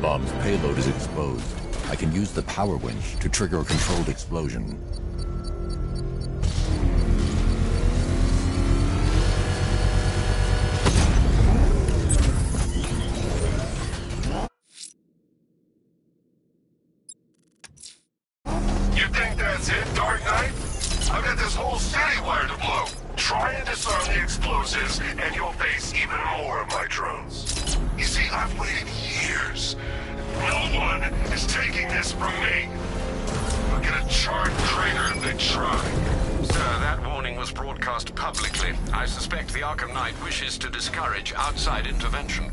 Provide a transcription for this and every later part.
bomb's payload is exposed. I can use the power winch to trigger a controlled explosion. You think that's it, Dark Knight? I've got this whole city wired to blow. Try and disarm the explosives, and you'll face even more of my drones. You see, I've waited years. No one is taking this from me. I'll get a charred crater if they try. Sir, that warning was broadcast publicly. I suspect the Arkham Knight wishes to discourage outside intervention.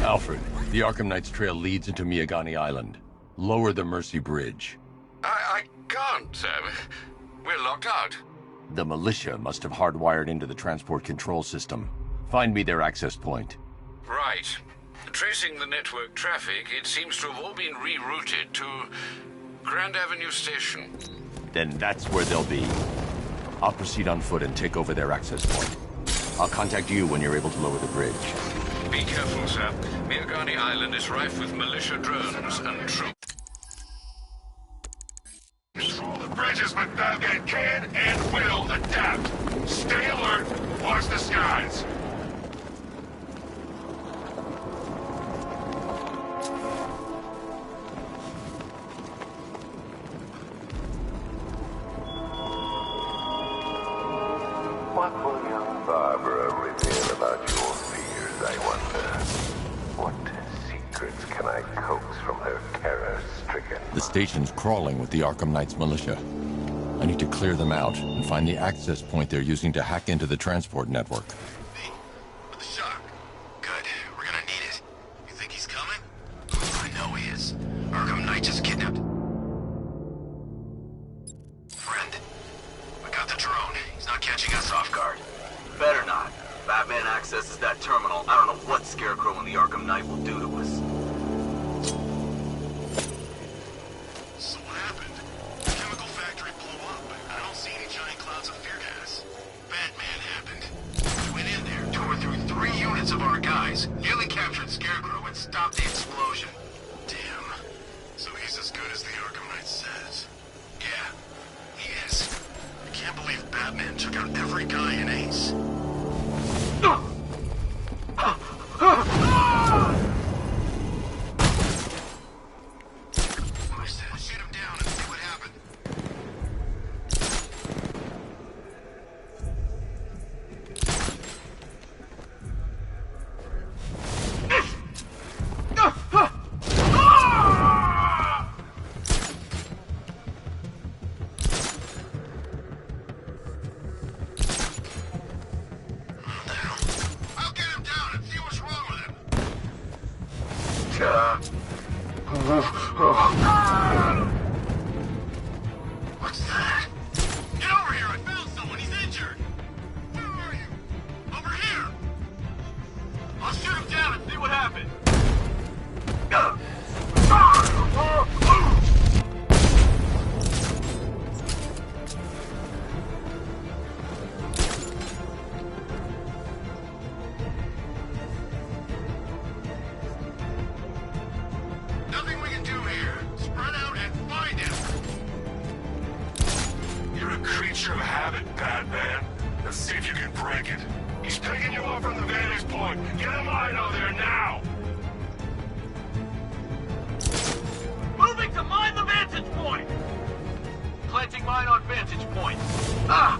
Alfred, the Arkham Knight's trail leads into Miagani Island. Lower the Mercy Bridge. I can't, sir. We're locked out. The militia must have hardwired into the transport control system. Find me their access point. Right. Tracing the network traffic, it seems to have all been rerouted to Grand Avenue Station. Then that's where they'll be. I'll proceed on foot and take over their access point. I'll contact you when you're able to lower the bridge. Be careful, sir. Miagani Island is rife with militia drones and troops. Control the bridges, but Batman can and will adapt. Stay alert. Watch the skies. What will young Barbara reveal about your fears, I wonder? What secrets can I coax from her terror-stricken? The station's crawling with the Arkham Knight's militia. I need to clear them out and find the access point they're using to hack into the transport network. Me? With the shock? Good. We're gonna need it. You think he's coming? I know he is. Arkham Knight just kidnapped... Friend. We got the drone. He's not catching us off guard. Better not. Batman accesses that terminal. I don't know what Scarecrow and the Arkham Knight will do to us. So what happened? The chemical factory blew up, but I don't see any giant clouds of fear gas. Batman happened. We went in there, tore through 3 units of our guys, nearly captured Scarecrow, and stopped the explosion. Damn. So he's as good as the Arkham Knight says. Yeah, he is. I can't believe Batman took out every guy in Ace. Let's shoot him down and see what happened. I'll get him down and see what's wrong with him. What's that? Get over here! I found someone! He's injured! Where are you? Over here! I'll shoot him down and see what happened! Nothing we can do here. Spread out and find him! You're a creature of habit, Batman. Let's see if you can break it. He's picking you up from the vantage point. Get a line out there now! Moving to mine the vantage point! Planting mine on vantage point. Ah!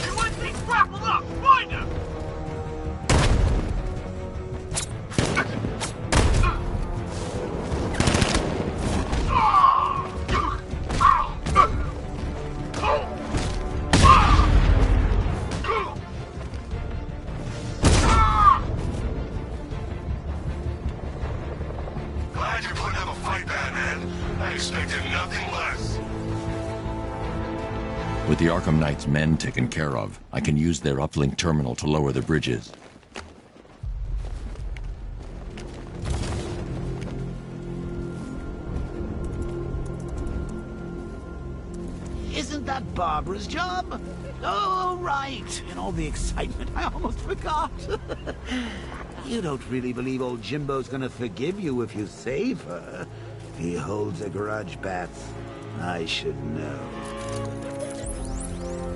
You want things grappled up! Find him! Glad you're putting up a fight, Batman. I expected nothing less. With the Arkham Knight's men taken care of, I can use their uplink terminal to lower the bridges. Isn't that Barbara's job? Oh, right. In all the excitement, I almost forgot. You don't really believe old Jimbo's gonna forgive you if you save her. He holds a grudge, Bats. I should know.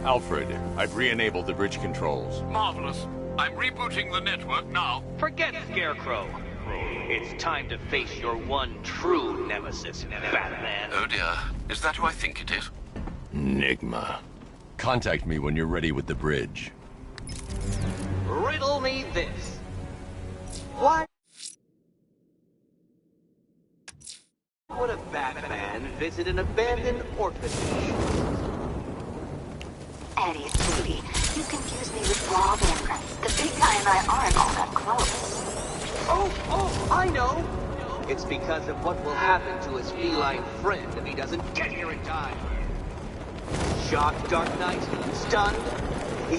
Alfred, I've re-enabled the bridge controls. Marvelous. I'm rebooting the network now. Forget Scarecrow. It's time to face your one true nemesis, Batman. Oh dear. Is that who I think it is? Enigma. Contact me when you're ready with the bridge. Riddle me this. Why would a Batman visit an abandoned orphanage? Eddie, sweetie, you confuse me with Robin. The big guy and I aren't all that close. Oh, I know. It's because of what will happen to his feline friend if he doesn't get here in time. Shocked, Dark Knight? Stunned?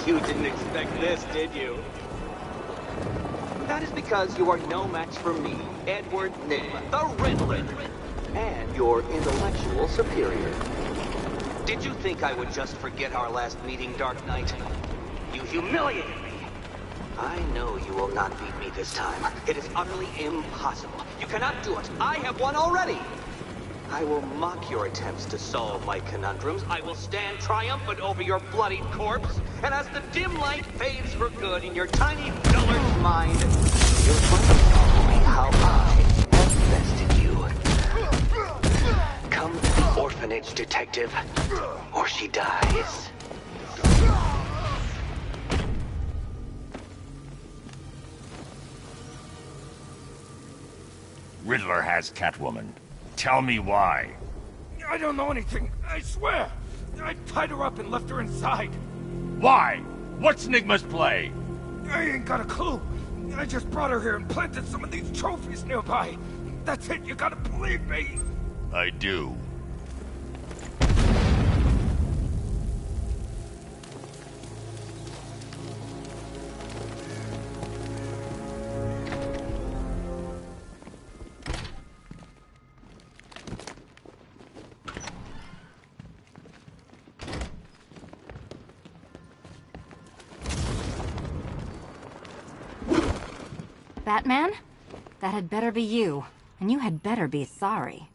You didn't expect this, did you? That is because you are no match for me, Edward Nygma, the Riddler, and your intellectual superior. Did you think I would just forget our last meeting, Dark Knight? You humiliated me. I know you will not beat me this time. It is utterly impossible. You cannot do it. I have won already. I will mock your attempts to solve my conundrums. I will stand triumphant over your bloodied corpse. And as the dim light fades for good in your tiny dullard's mind, you'll find how I have bested you. Come to the orphanage, detective, or she dies. Riddler has Catwoman. Tell me why. I don't know anything, I swear. I tied her up and left her inside. Why? What's Nygma's play? I ain't got a clue. I just brought her here and planted some of these trophies nearby. That's it, you gotta believe me. I do. Batman? That had better be you. And you had better be sorry.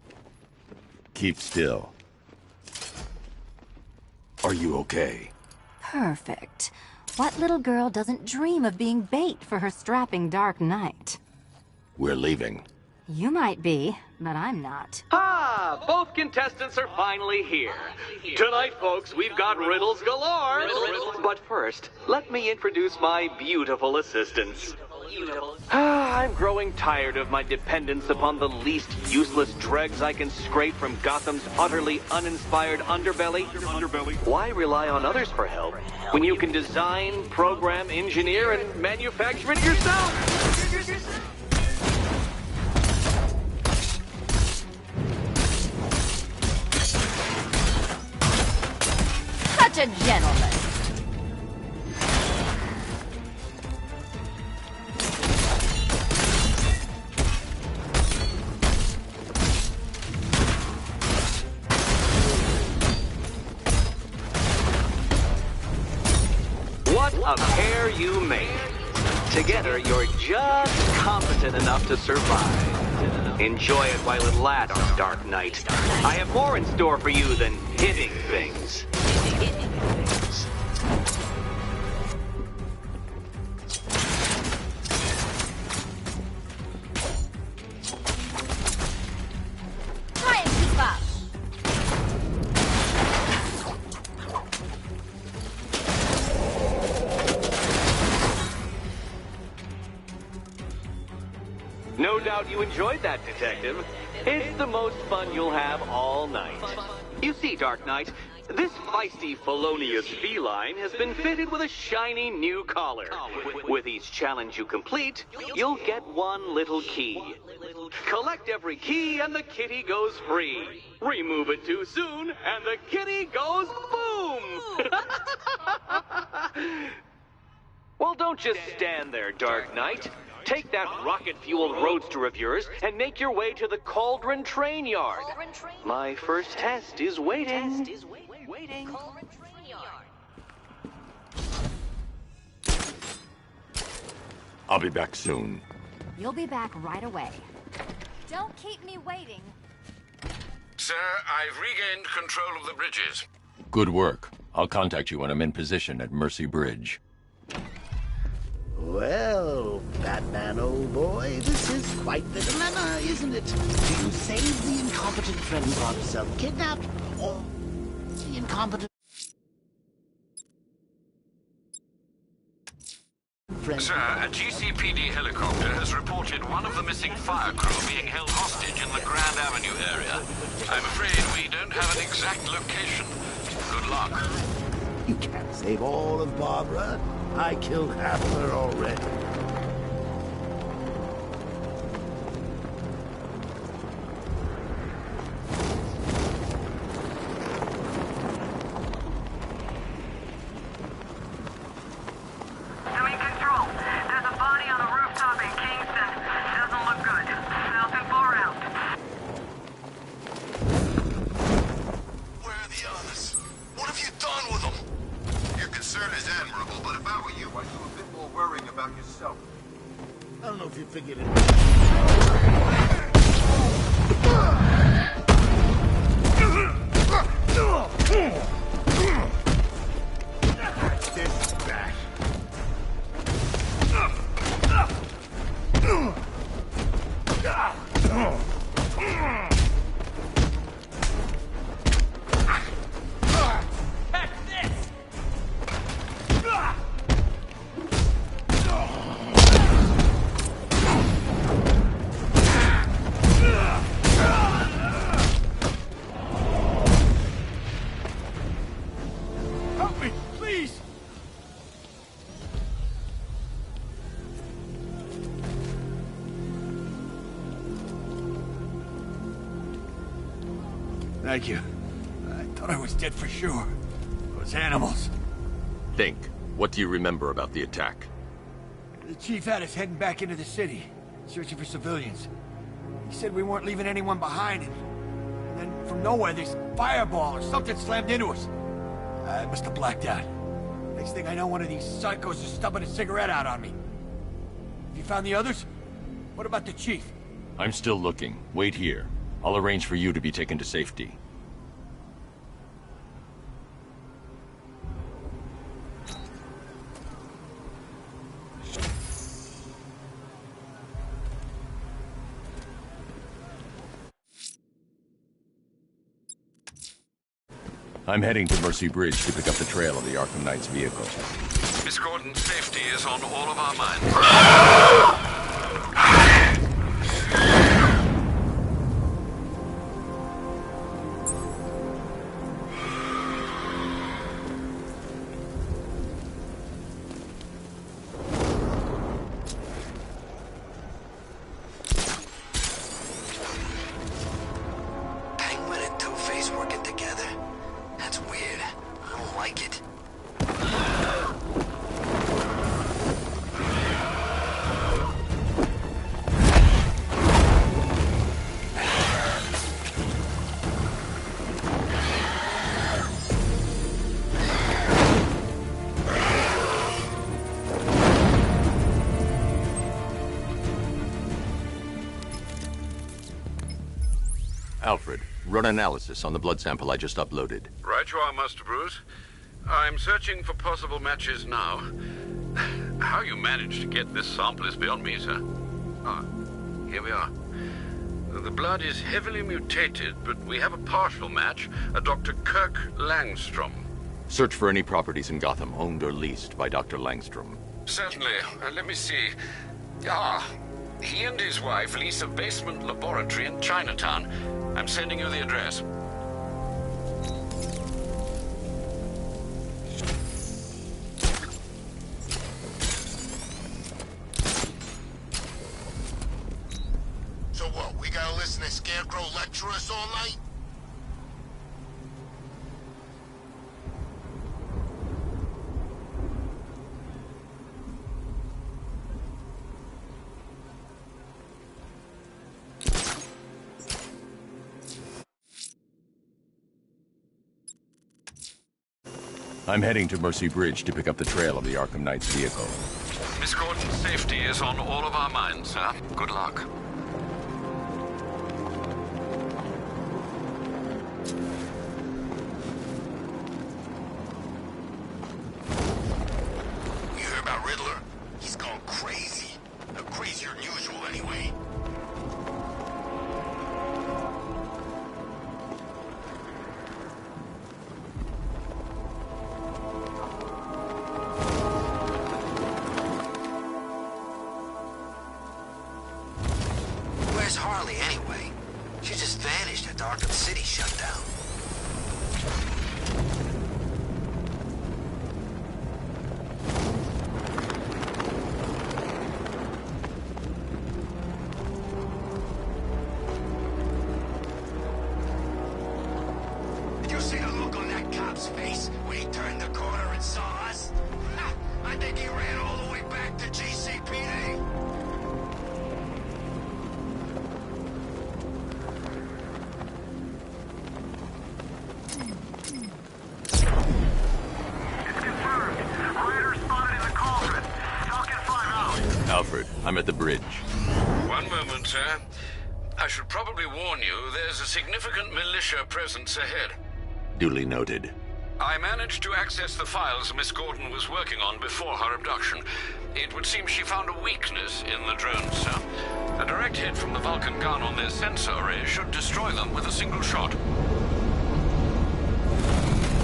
Keep still. Are you okay? Perfect. What little girl doesn't dream of being bait for her strapping Dark Knight? We're leaving. You might be, but I'm not. Ah, both contestants are finally here. Tonight, folks, we've got riddles galore. But first, let me introduce my beautiful assistants. I'm growing tired of my dependence upon the least useless dregs I can scrape from Gotham's utterly uninspired underbelly. Why rely on others for help when you can design, program, engineer, and manufacture it yourself? Such a gentleman. What a pair you make. Together, you're just competent enough to survive. Enjoy it while it lasts, Dark Knight. I have more in store for you than hitting things. Try and keep up. No doubt you enjoyed that, Detective. It's the most fun you'll have all night. You see, Dark Knight, this feisty, felonious feline has been fitted with a shiny new collar. With each challenge you complete, you'll get one little key. Collect every key and the kitty goes free. Remove it too soon and the kitty goes boom! Well, don't just stand there, Dark Knight. Take that rocket-fueled roadster of yours and make your way to the Cauldron Train Yard. My first test is waiting. waiting. I'll be back soon. You'll be back right away. Don't keep me waiting. Sir, I've regained control of the bridges. Good work. I'll contact you when I'm in position at Mercy Bridge. Well, Batman, old boy, this is quite the dilemma, isn't it? Do you save the incompetent friend who got herself kidnapped, or the incompetent friend? Sir, a GCPD helicopter has reported one of the missing fire crew being held hostage in the Grand Avenue area. I'm afraid we don't have an exact location. Good luck. You can't save all of Barbara. I killed half of her already. Doing control. There's a body on a rooftop in Kingston. Doesn't look good. Falcon 4 out. Where are the others? What have you done with them? Your concern is admirable, but if I were you, I'd do a bit more worrying about yourself. I don't know if you figured it. This back. Catch this! Help me, please! Thank you. I thought I was dead for sure. Those animals. Think. What do you remember about the attack? The chief had us heading back into the city, searching for civilians. He said we weren't leaving anyone behind, and then from nowhere this fireball or something slammed into us. I must have blacked out. Next thing I know, one of these psychos is stubbing a cigarette out on me. Have you found the others? What about the chief? I'm still looking. Wait here. I'll arrange for you to be taken to safety. I'm heading to Mercy Bridge to pick up the trail of the Arkham Knight's vehicle. Miss Gordon's safety is on all of our minds. Penguin and Two-Face working together? That's weird. I don't like it. Alfred, run analysis on the blood sample I just uploaded. Right you are, Master Bruce. I'm searching for possible matches now. How you managed to get this sample is beyond me, sir. Ah, here we are. The blood is heavily mutated, but we have a partial match, a Dr. Kirk Langstrom. Search for any properties in Gotham owned or leased by Dr. Langstrom. Certainly. Let me see. Ah, he and his wife lease a basement laboratory in Chinatown. I'm sending you the address. So what, we gotta listen to Scarecrow lecture us all night? I'm heading to Mercy Bridge to pick up the trail of the Arkham Knight's vehicle. Miss Gordon's safety is on all of our minds, sir. Good luck. You hear about Riddler? He's gone crazy. Crazier than usual, anyway. Where's Harley, anyway? She just vanished after Arkham City shut down. Did you see the look on that cop's face when he turned the corner and saw us? Ha! I think he ran all the way back to GCPD. Alfred, I'm at the bridge. One moment, sir. I should probably warn you, there's a significant militia presence ahead. Duly noted. I managed to access the files Miss Gordon was working on before her abduction. It would seem she found a weakness in the drones, sir. A direct hit from the Vulcan gun on their sensor array should destroy them with a single shot.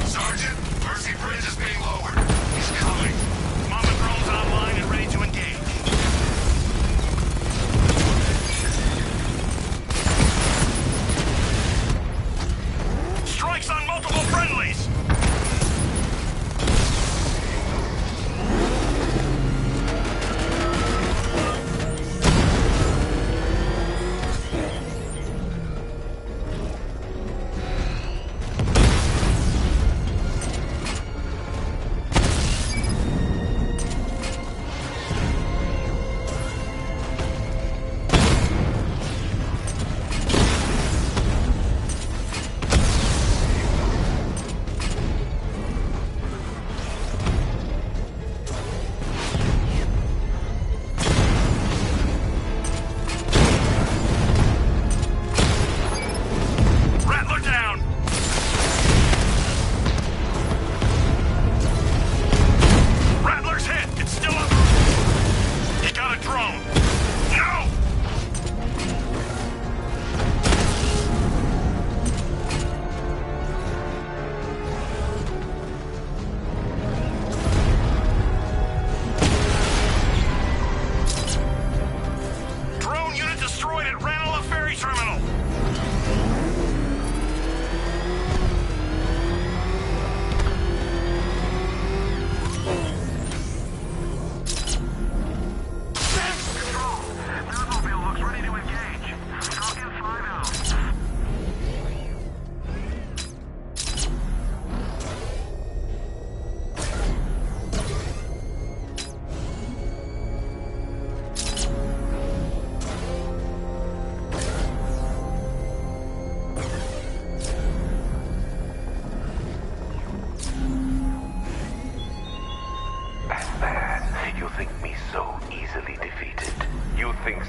Sergeant, Mercy Bridge is being lowered. He's coming. Mama drone's online and ready to engage. Strikes on multiple friendlies!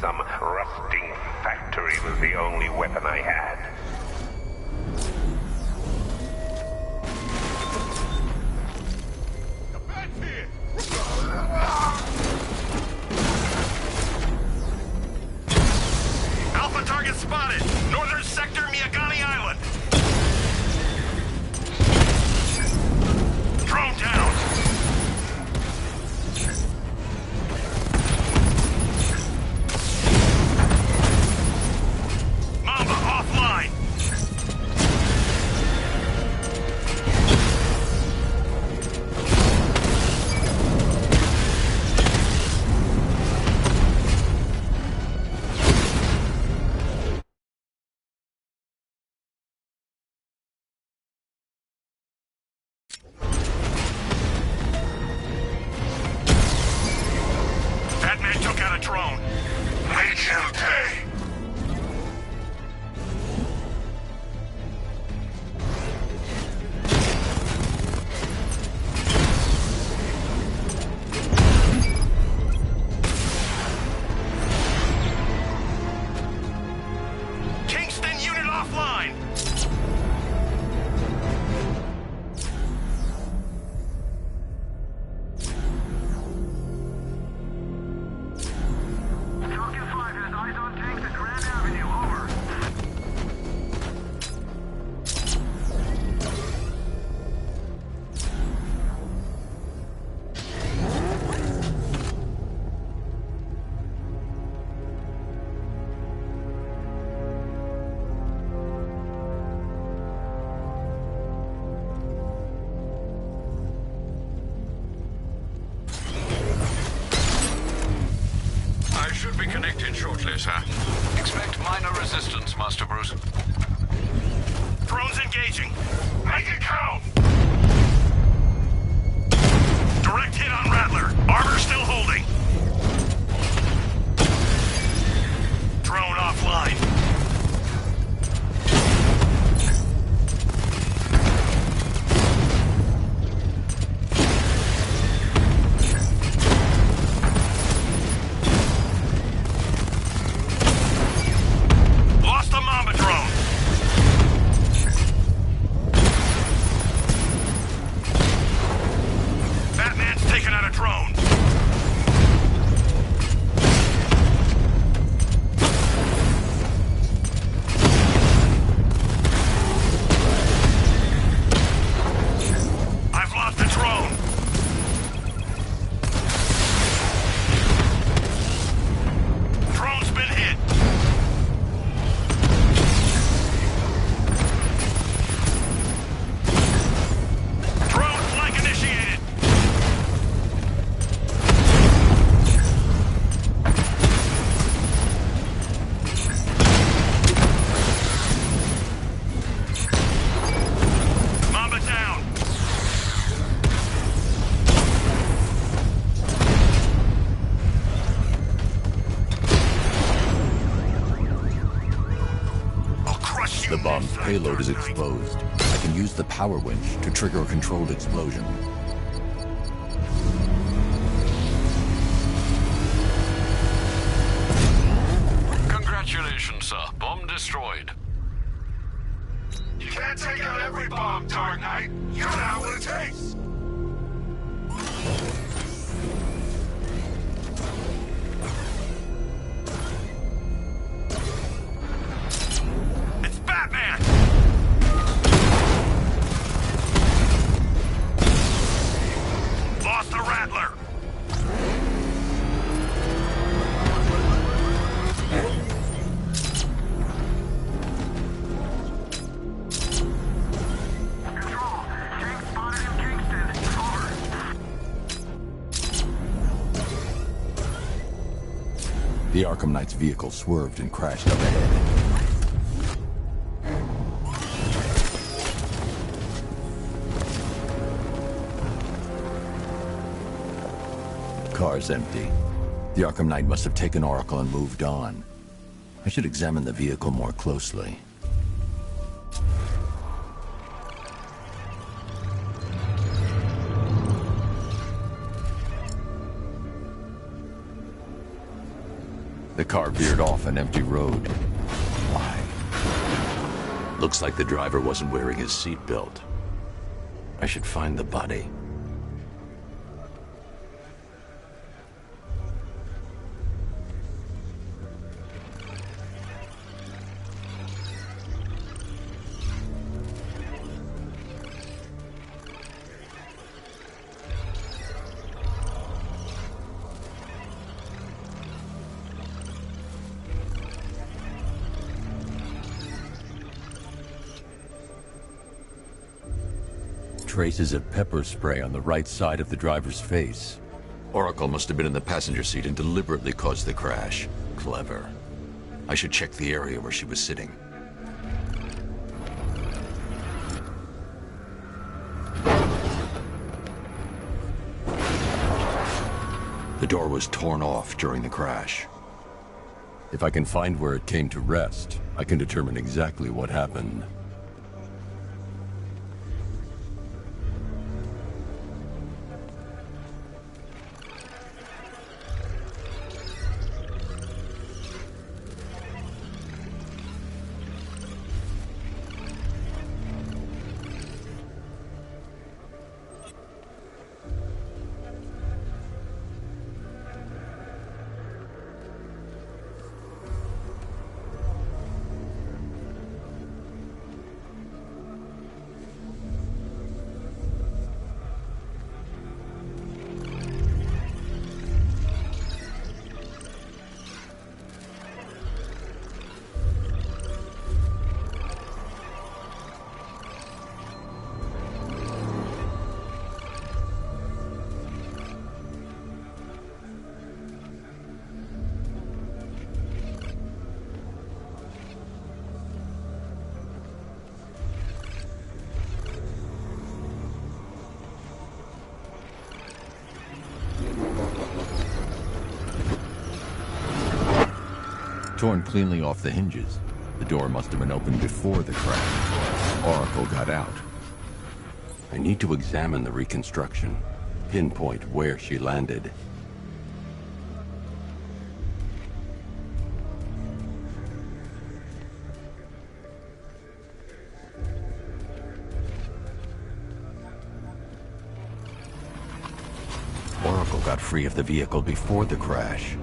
Some rusting factory was the only weapon I had. Alpha target spotted! Northern sector, Miyagani Island! Drone down! Mamba offline! Aye, sir. Expect minor resistance, Master Bruce. Drones engaging. Make it count! Direct hit on Rattler. Armor still holding. Drone offline. Lost the Mamba drone. Batman's taken out a drone. I've lost the drone. Drone's been hit. Drone flank initiated. Mamba down. I'll crush you. The bomb's payload is exposed. I can use the power winch to trigger a controlled explosion. Congratulations, sir. Bomb destroyed. You can't take out every bomb, Dark Knight. You know what it takes. It's Batman. Lost the Rattler. Control. Tank spotted in Kingston. Over. The Arkham Knight's vehicle swerved and crashed up ahead. Car's empty. The Arkham Knight must have taken Oracle and moved on. I should examine the vehicle more closely. The car veered off an empty road. Why? Looks like the driver wasn't wearing his seatbelt. I should find the body. Traces of pepper spray on the right side of the driver's face. Oracle must have been in the passenger seat and deliberately caused the crash. Clever. I should check the area where she was sitting. The door was torn off during the crash. If I can find where it came to rest, I can determine exactly what happened. torn cleanly off the hinges. The door must have been opened before the crash. Oracle got out. I need to examine the reconstruction, pinpoint where she landed. Oracle got free of the vehicle before the crash.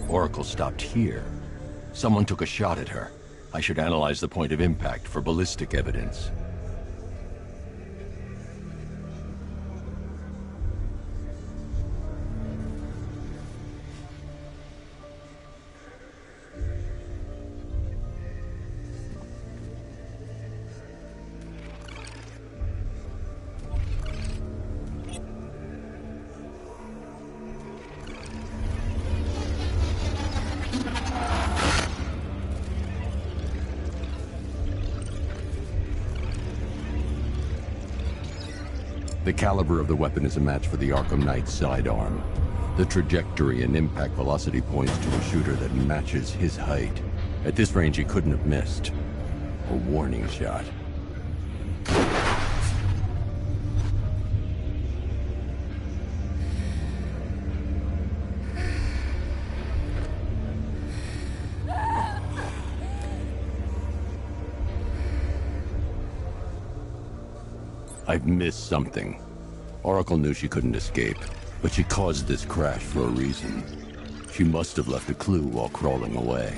Oracle stopped here. Someone took a shot at her. I should analyze the point of impact for ballistic evidence. The caliber of the weapon is a match for the Arkham Knight's sidearm. The trajectory and impact velocity points to a shooter that matches his height. At this range, he couldn't have missed. A warning shot. I've missed something. Oracle knew she couldn't escape, but she caused this crash for a reason. She must have left a clue while crawling away.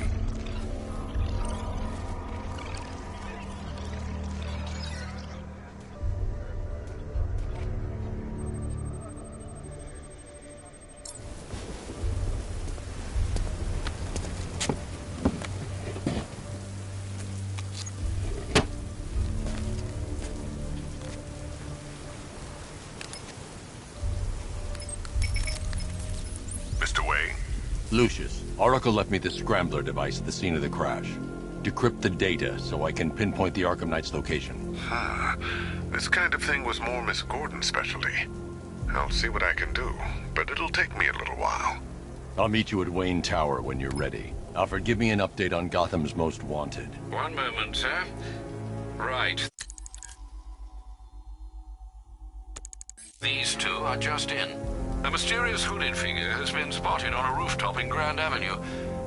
Lucius, Oracle left me the scrambler device at the scene of the crash. Decrypt the data so I can pinpoint the Arkham Knight's location. This kind of thing was more Miss Gordon's specialty. I'll see what I can do, but it'll take me a little while. I'll meet you at Wayne Tower when you're ready. Alfred, give me an update on Gotham's Most Wanted. One moment, sir. Right. These two are just in. A mysterious hooded figure has been spotted on a rooftop in Grand Avenue.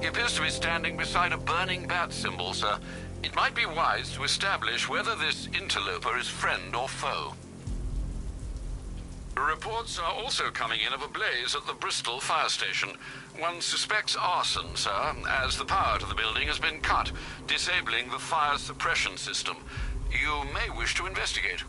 He appears to be standing beside a burning bat symbol, sir. It might be wise to establish whether this interloper is friend or foe. Reports are also coming in of a blaze at the Bristol fire station. One suspects arson, sir, as the power to the building has been cut, disabling the fire suppression system. You may wish to investigate.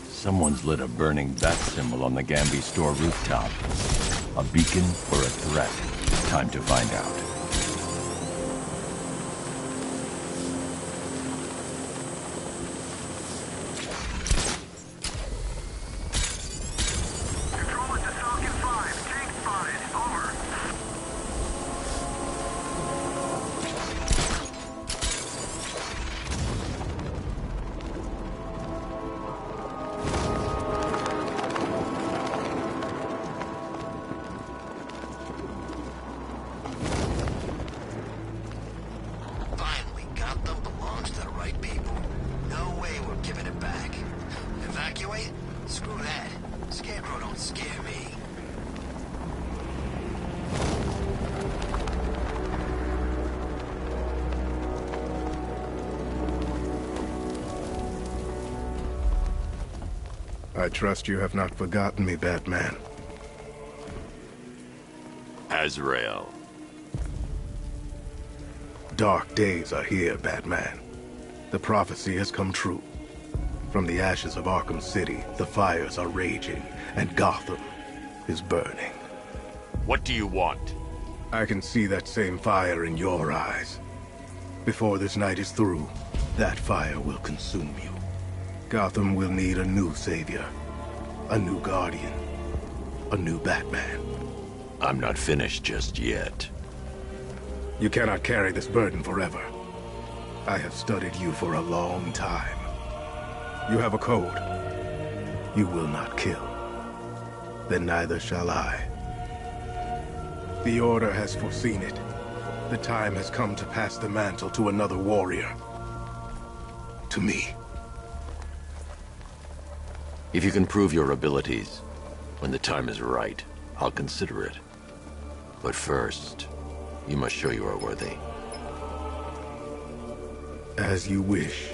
Someone's lit a burning bat symbol on the Gamby store rooftop. A beacon or a threat? Time to find out. I trust you have not forgotten me, Batman. Azrael. Dark days are here, Batman. The prophecy has come true. From the ashes of Arkham City, the fires are raging, and Gotham is burning. What do you want? I can see that same fire in your eyes. Before this night is through, that fire will consume you. Gotham will need a new savior, a new guardian, a new Batman. I'm not finished just yet. You cannot carry this burden forever. I have studied you for a long time. You have a code. You will not kill. Then neither shall I. The Order has foreseen it. The time has come to pass the mantle to another warrior. To me. If you can prove your abilities, when the time is right, I'll consider it. But first, you must show you are worthy. As you wish.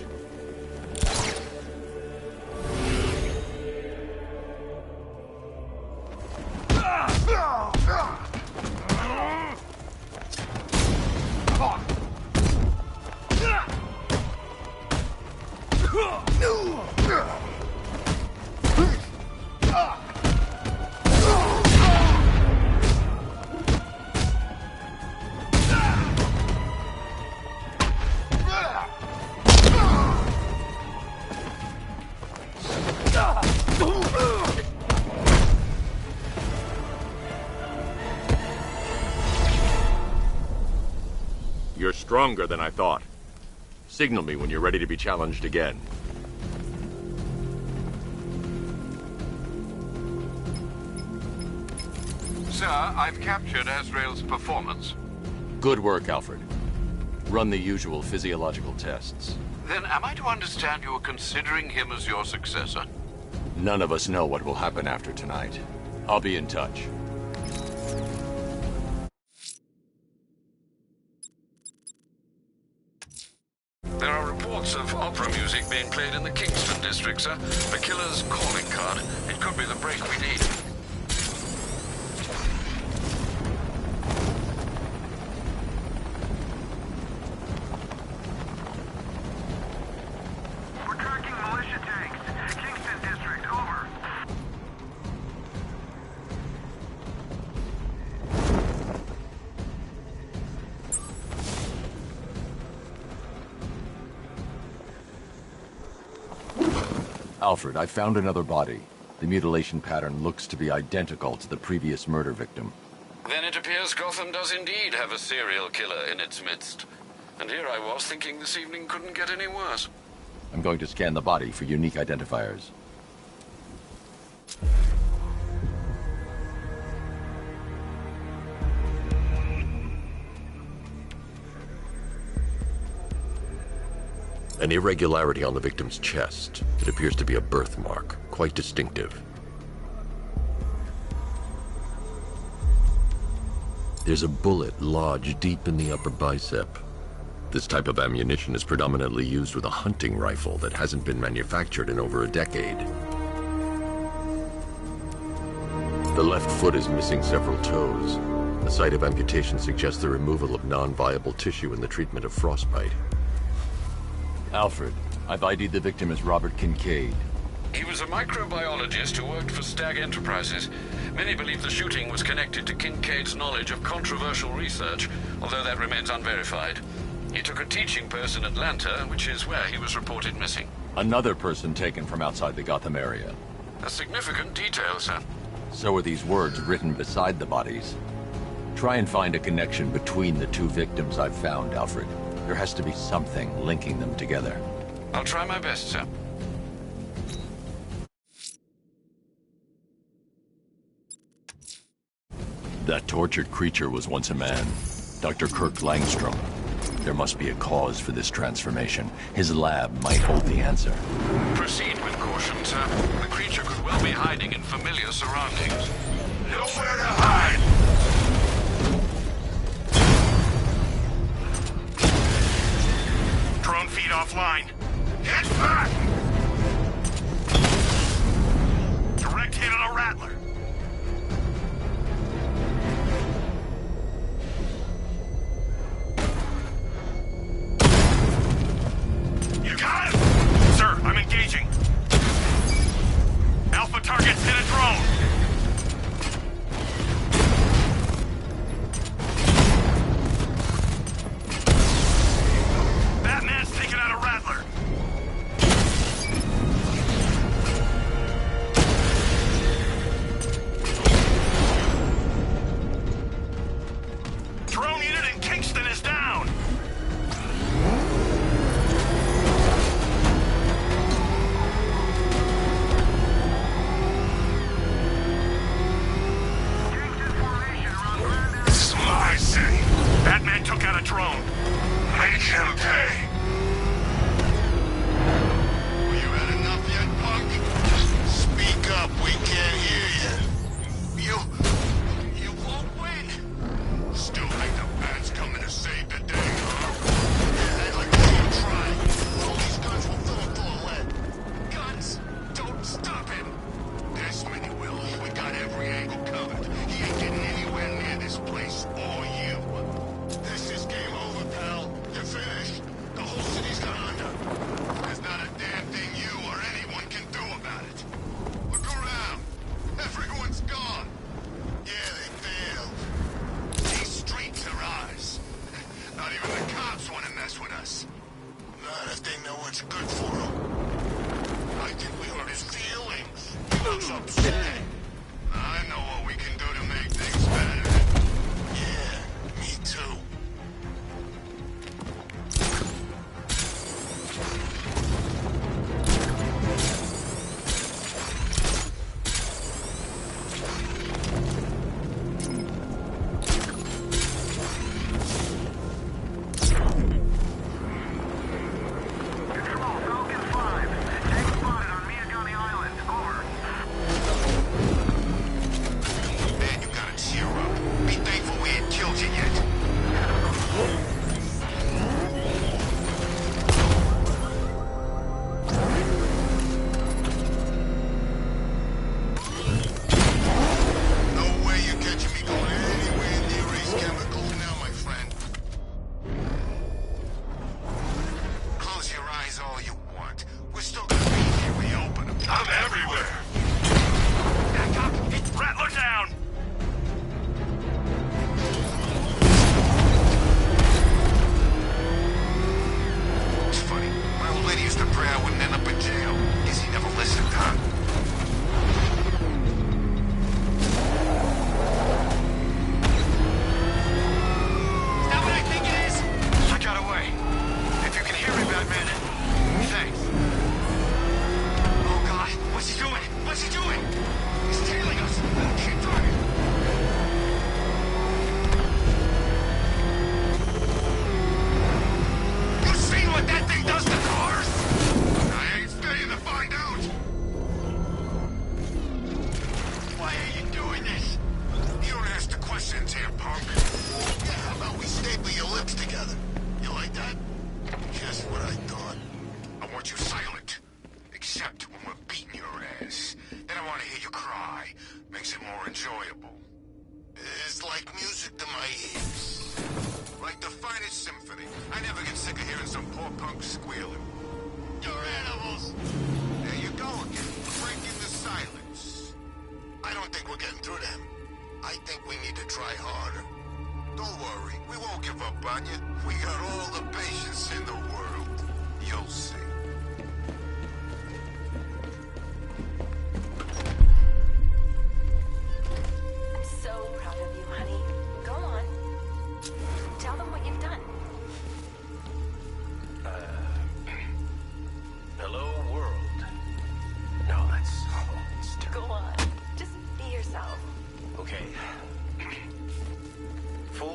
You're stronger than I thought. Signal me when you're ready to be challenged again. Sir, I've captured Azrael's performance. Good work, Alfred. Run the usual physiological tests. Then am I to understand you are considering him as your successor? None of us know what will happen after tonight. I'll be in touch. There are reports of opera music being played in the Kingston district, sir. The killer's calling card. It could be the break we need. We're tracking militia tanks. Kingston district, over. Alfred, I found another body. The mutilation pattern looks to be identical to the previous murder victim. Then it appears Gotham does indeed have a serial killer in its midst. And here I was thinking this evening couldn't get any worse. I'm going to scan the body for unique identifiers. An irregularity on the victim's chest. It appears to be a birthmark, quite distinctive. There's a bullet lodged deep in the upper bicep. This type of ammunition is predominantly used with a hunting rifle that hasn't been manufactured in over a decade. The left foot is missing several toes. The site of amputation suggests the removal of non-viable tissue in the treatment of frostbite. Alfred, I've ID'd the victim as Robert Kincaid. He was a microbiologist who worked for Stag Enterprises. Many believe the shooting was connected to Kincaid's knowledge of controversial research, although that remains unverified. He took a teaching post in Atlanta, which is where he was reported missing. Another person taken from outside the Gotham area. A significant detail, sir. So are these words written beside the bodies. Try and find a connection between the two victims I've found, Alfred. There has to be something linking them together. I'll try my best, sir. That tortured creature was once a man. Dr. Kirk Langstrom. There must be a cause for this transformation. His lab might hold the answer. Proceed with caution, sir. The creature could well be hiding in familiar surroundings. Nowhere to hide! Drone feed offline. Get back! Direct hit on a Rattler. You got him! Sir, I'm engaging. Alpha targets hit a drone. upset. I know what we can do to make things better. Yeah, me too.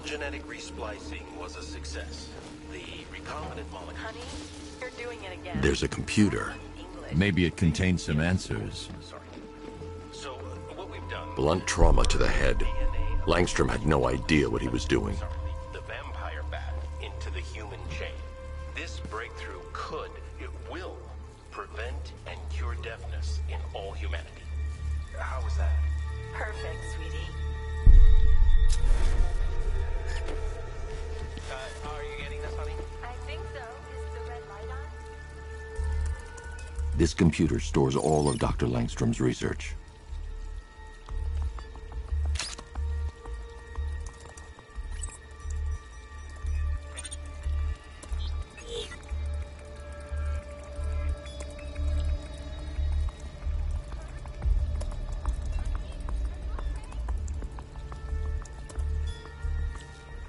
Genetic resplicing was a success. The recombinant molecule... Honey, you're doing it again. There's a computer. Maybe it contains some answers. Sorry. So, what we've done... Blunt trauma to the head. Langstrom had no idea what he was doing. The vampire bat into the human chain. This breakthrough could, it will, prevent and cure deafness in all humanity. How was that? Perfect, sweetie. Are you getting this, honey? I think so. Is the red light on? This computer stores all of Dr. Langstrom's research.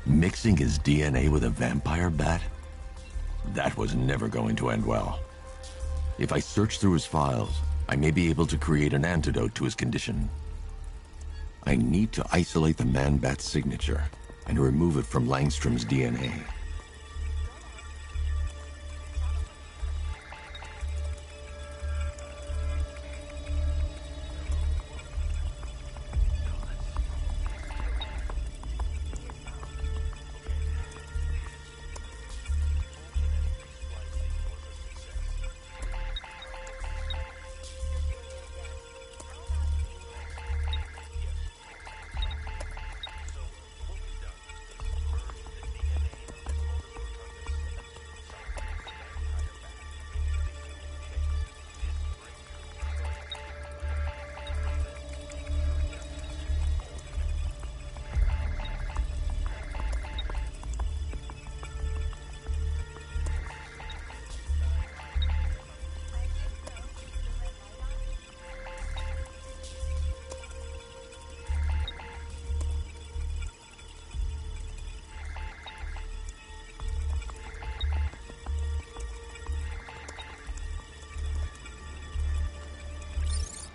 Mixing his DNA with a vampire bat? That was never going to end well. If I search through his files, I may be able to create an antidote to his condition. I need to isolate the man-bat's signature and remove it from Langstrom's DNA.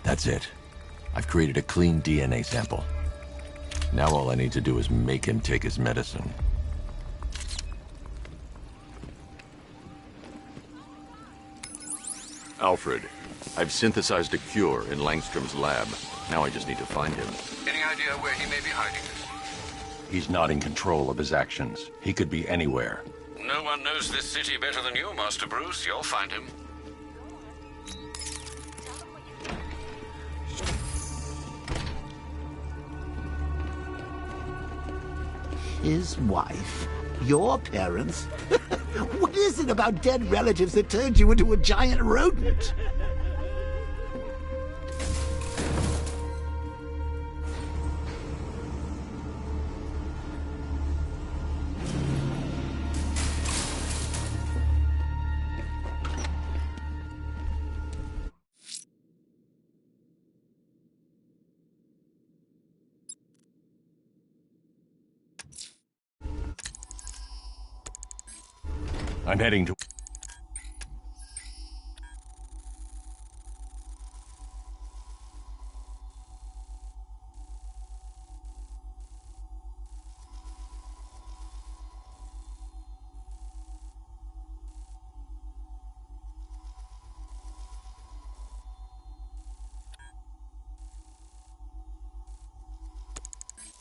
That's it. I've created a clean DNA sample. Now all I need to do is make him take his medicine. Alfred, I've synthesized a cure in Langstrom's lab. Now I just need to find him. Any idea where he may be hiding? He's not in control of his actions. He could be anywhere. No one knows this city better than you, Master Bruce. You'll find him. His wife? Your parents? What is it about dead relatives that turned you into a giant rodent? I'm heading to...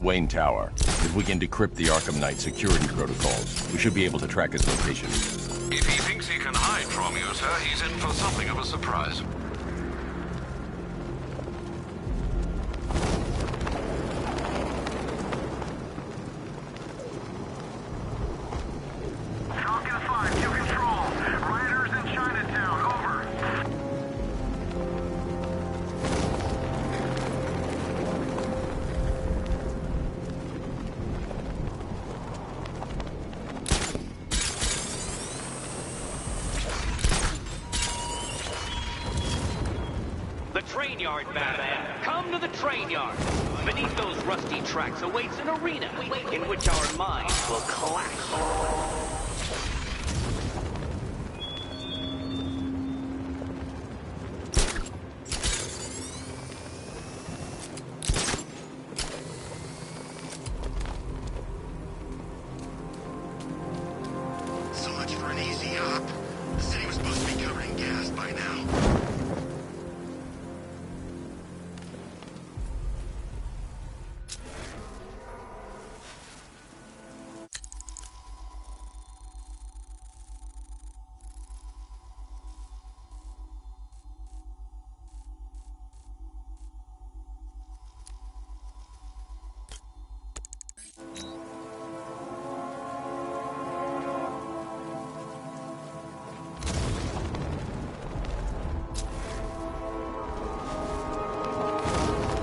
Wayne Tower. If we can decrypt the Arkham Knight security protocols, we should be able to track his location. If he thinks he can hide from you, sir, he's in for something of a surprise. Falcon 5 to control. Rioters in Chinatown, over. The train yard, Batman. Come to the train yard. Beneath those rusty tracks awaits an arena in which our minds will clash. So much for an easy up. The city was supposed to be covered in gas by now.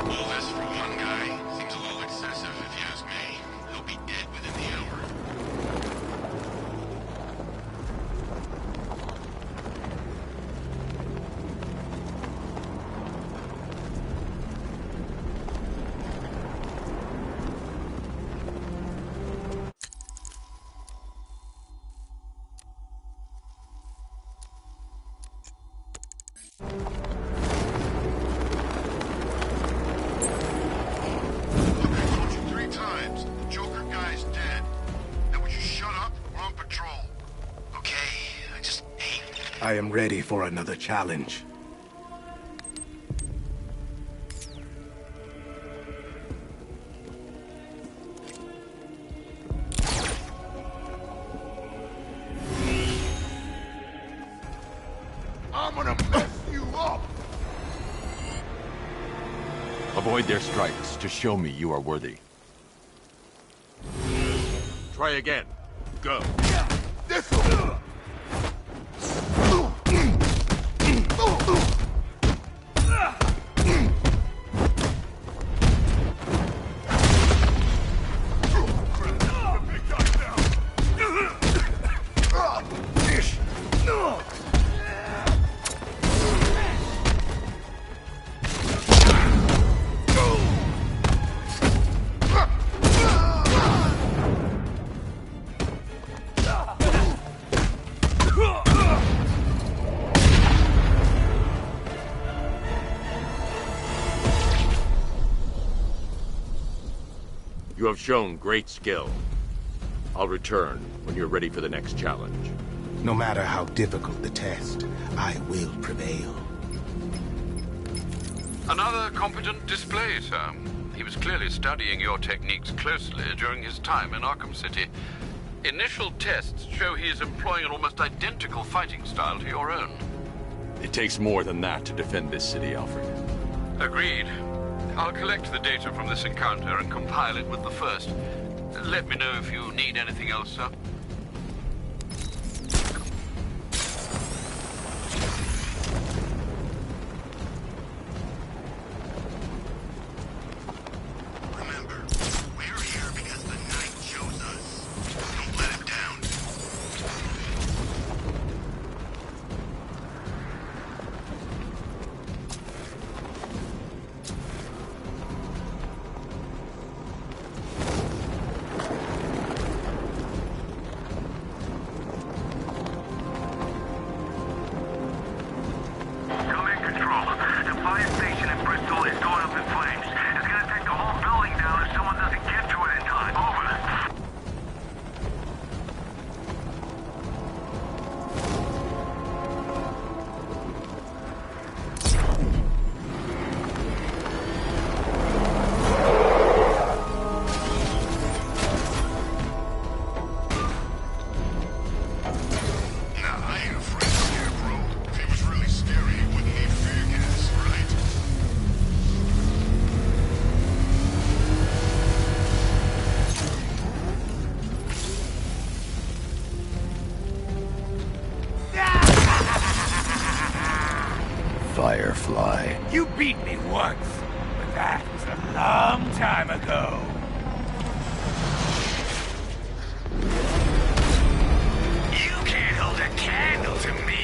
All this for one guy seems a little excessive if you ask me. He'll be dead within the hour. Look, I told you 3 times. The Joker guy's dead. Now would you shut up? We're on patrol. Okay, I just hate... I am ready for another challenge. I'm gonna mess you up! Avoid their strikes to show me you are worthy. Try again. Go. This'll... You have shown great skill. I'll return when you're ready for the next challenge. No matter how difficult the test, I will prevail. Another competent display, sir. He was clearly studying your techniques closely during his time in Arkham City. Initial tests show he is employing an almost identical fighting style to your own. It takes more than that to defend this city, Alfred. Agreed. I'll collect the data from this encounter and compile it with the first. Let me know if you need anything else, sir. Firefly. You beat me once, but that was a long time ago. You can't hold a candle to me.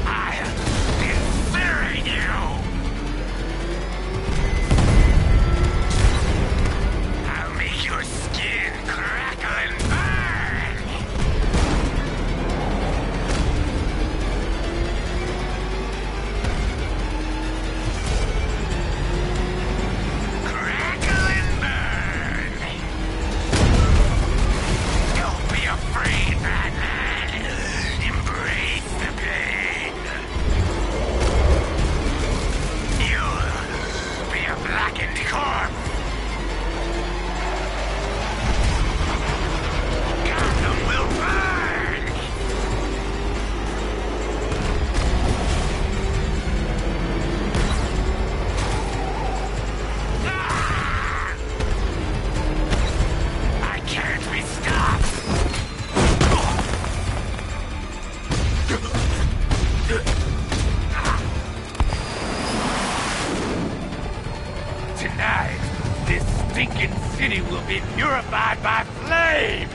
I'll incinerate you. I'll make your skin crackle and burn. Crackle and burn. Don't be afraid, Batman. Embrace the pain. You'll be a blackened corpse. Gotham will burn! Ah! I can't be stopped! Tonight, this stinking city will be purified by flames!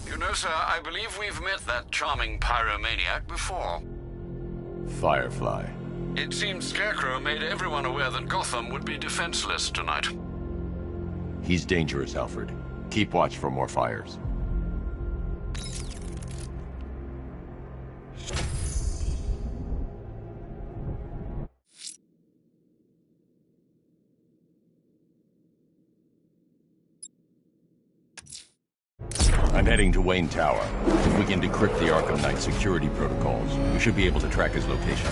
You know, sir, I believe we've met that charming pyromaniac before. Firefly. It seems Scarecrow made everyone aware that Gotham would be defenseless tonight. He's dangerous, Alfred. Keep watch for more fires. I'm heading to Wayne Tower. If we can decrypt the Arkham Knight security protocols, we should be able to track his location.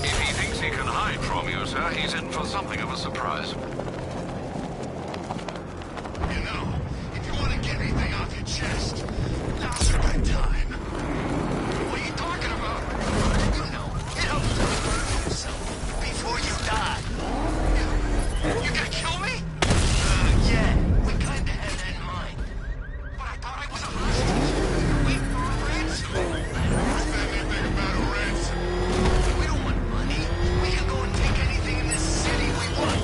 If he thinks he can hide from you, sir, he's in for something of a surprise. You know, if you want to get anything off your chest, now's a good time. What are you talking about? You know, it helps to prove yourself before you die. You gonna kill me? Yeah, we kinda had that in mind. But I thought I was a hostage. Wait for a ransom. What's anything about a ransom? We don't want money. We can go and take anything in this city we want.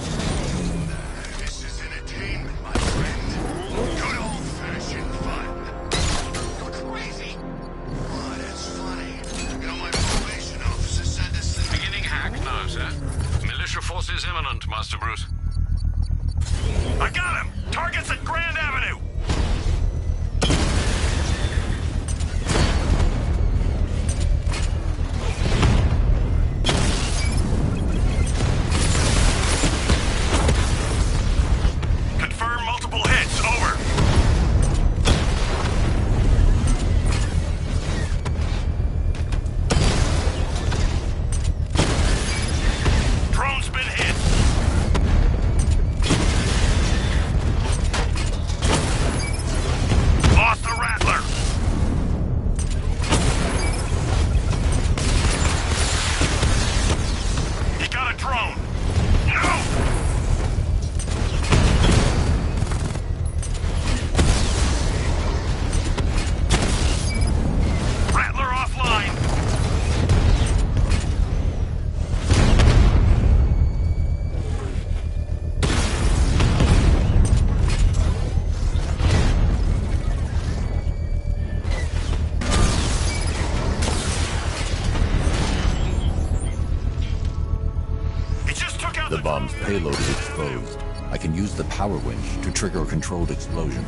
exposed, I can use the power winch to trigger a controlled explosion.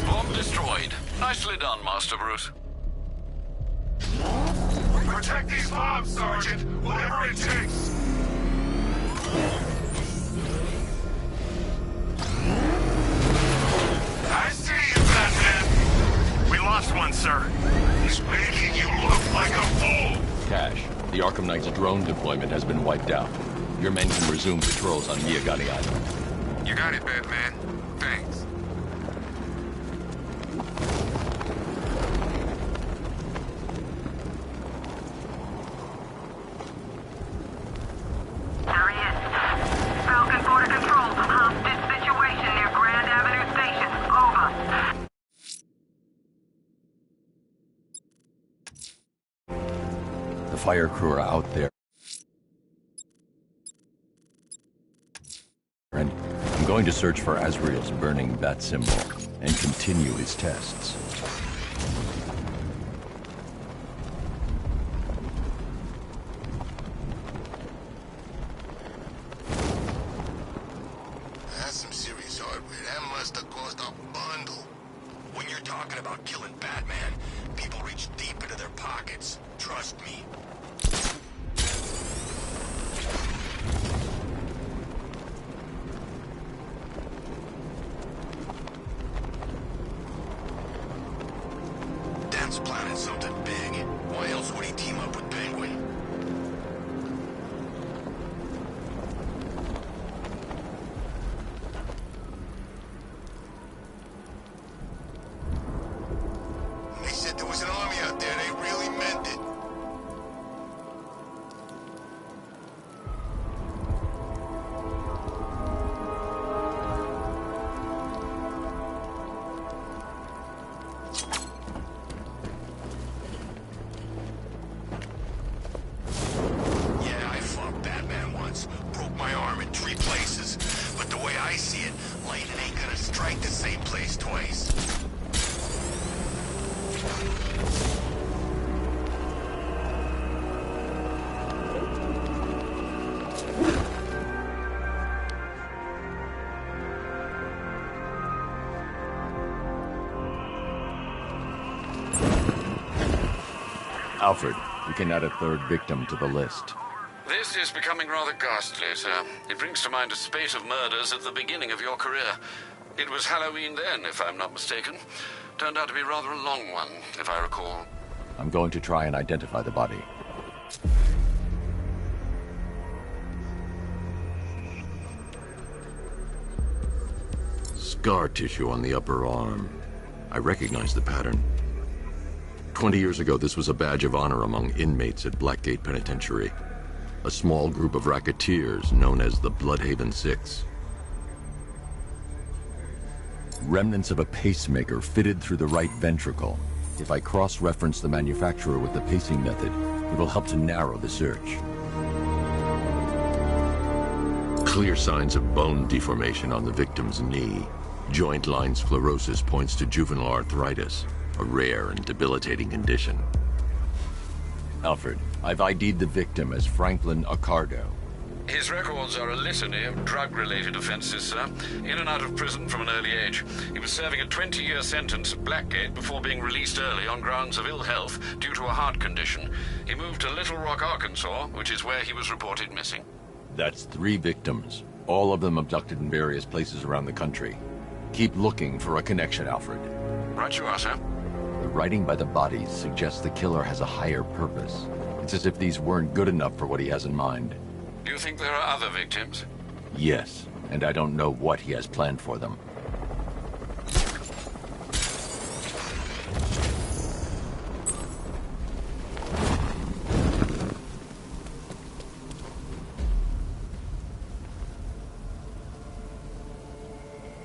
Bomb destroyed. Nicely done, Master Bruce. Protect these bombs, Sergeant! Whatever it takes! I see you, Batman! We lost one, sir. He's making you look like a fool! Cash, the Arkham Knight's drone deployment has been wiped out. Your men can resume patrols on Miyagani Island. You got it, Batman. Thanks. There he is. Falcon Border Control. Hostage situation near Grand Avenue Station. Over. The fire crew are out there. And I'm going to search for Azrael's burning bat symbol and continue his tests. That's some serious hardware. That must have cost a bundle. When you're talking about killing Batman, people reach deep into their pockets. Trust me. Dan's planning something big. Why else would he team up with Penguin? They said there was an army out there. They really meant it. Yeah, I fought Batman once. Broke my arm in 3 places. But the way I see it, lightning ain't gonna strike the same place twice. Alfred, we can add a third victim to the list. This is becoming rather ghastly, sir. It brings to mind a spate of murders at the beginning of your career. It was Halloween then, if I'm not mistaken. Turned out to be rather a long one, if I recall. I'm going to try and identify the body. Scar tissue on the upper arm. I recognize the pattern. 20 years ago, this was a badge of honor among inmates at Blackgate Penitentiary. A small group of racketeers known as the Bloodhaven Six. Remnants of a pacemaker fitted through the right ventricle. If I cross-reference the manufacturer with the pacing method, it will help to narrow the search. Clear signs of bone deformation on the victim's knee. Joint line sclerosis points to juvenile arthritis, a rare and debilitating condition. Alfred, I've ID'd the victim as Franklin Accardo. His records are a litany of drug-related offenses, sir. In and out of prison from an early age. He was serving a 20-year sentence at Blackgate before being released early on grounds of ill health due to a heart condition. He moved to Little Rock, Arkansas, which is where he was reported missing. That's 3 victims, all of them abducted in various places around the country. Keep looking for a connection, Alfred. Right you are, sir. The writing by the bodies suggests the killer has a higher purpose. It's as if these weren't good enough for what he has in mind. Do you think there are other victims? Yes, and I don't know what he has planned for them.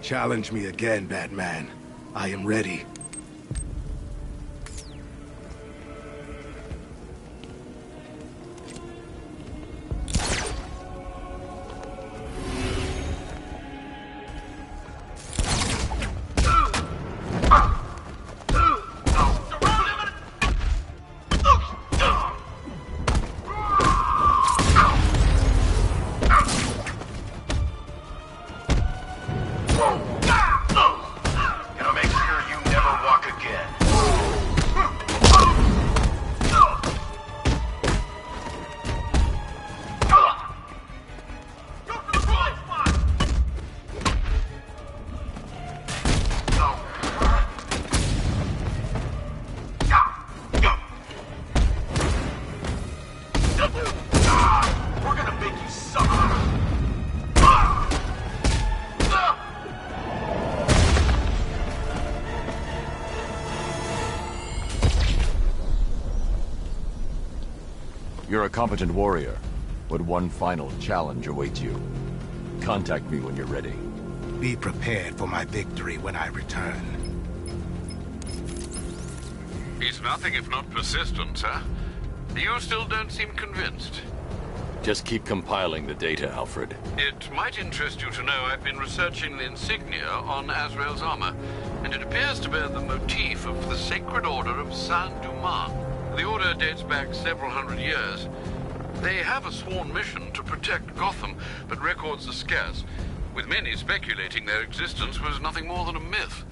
Challenge me again, Batman. I am ready. a competent warrior, but one final challenge awaits you. Contact me when you're ready. Be prepared for my victory when I return. He's nothing if not persistent, sir. You still don't seem convinced. Just keep compiling the data, Alfred. It might interest you to know I've been researching the insignia on Azrael's armor, and it appears to bear the motif of the Sacred Order of Saint-Dumas. The order dates back several hundred years. They have a sworn mission to protect Gotham, but records are scarce, with many speculating their existence was nothing more than a myth.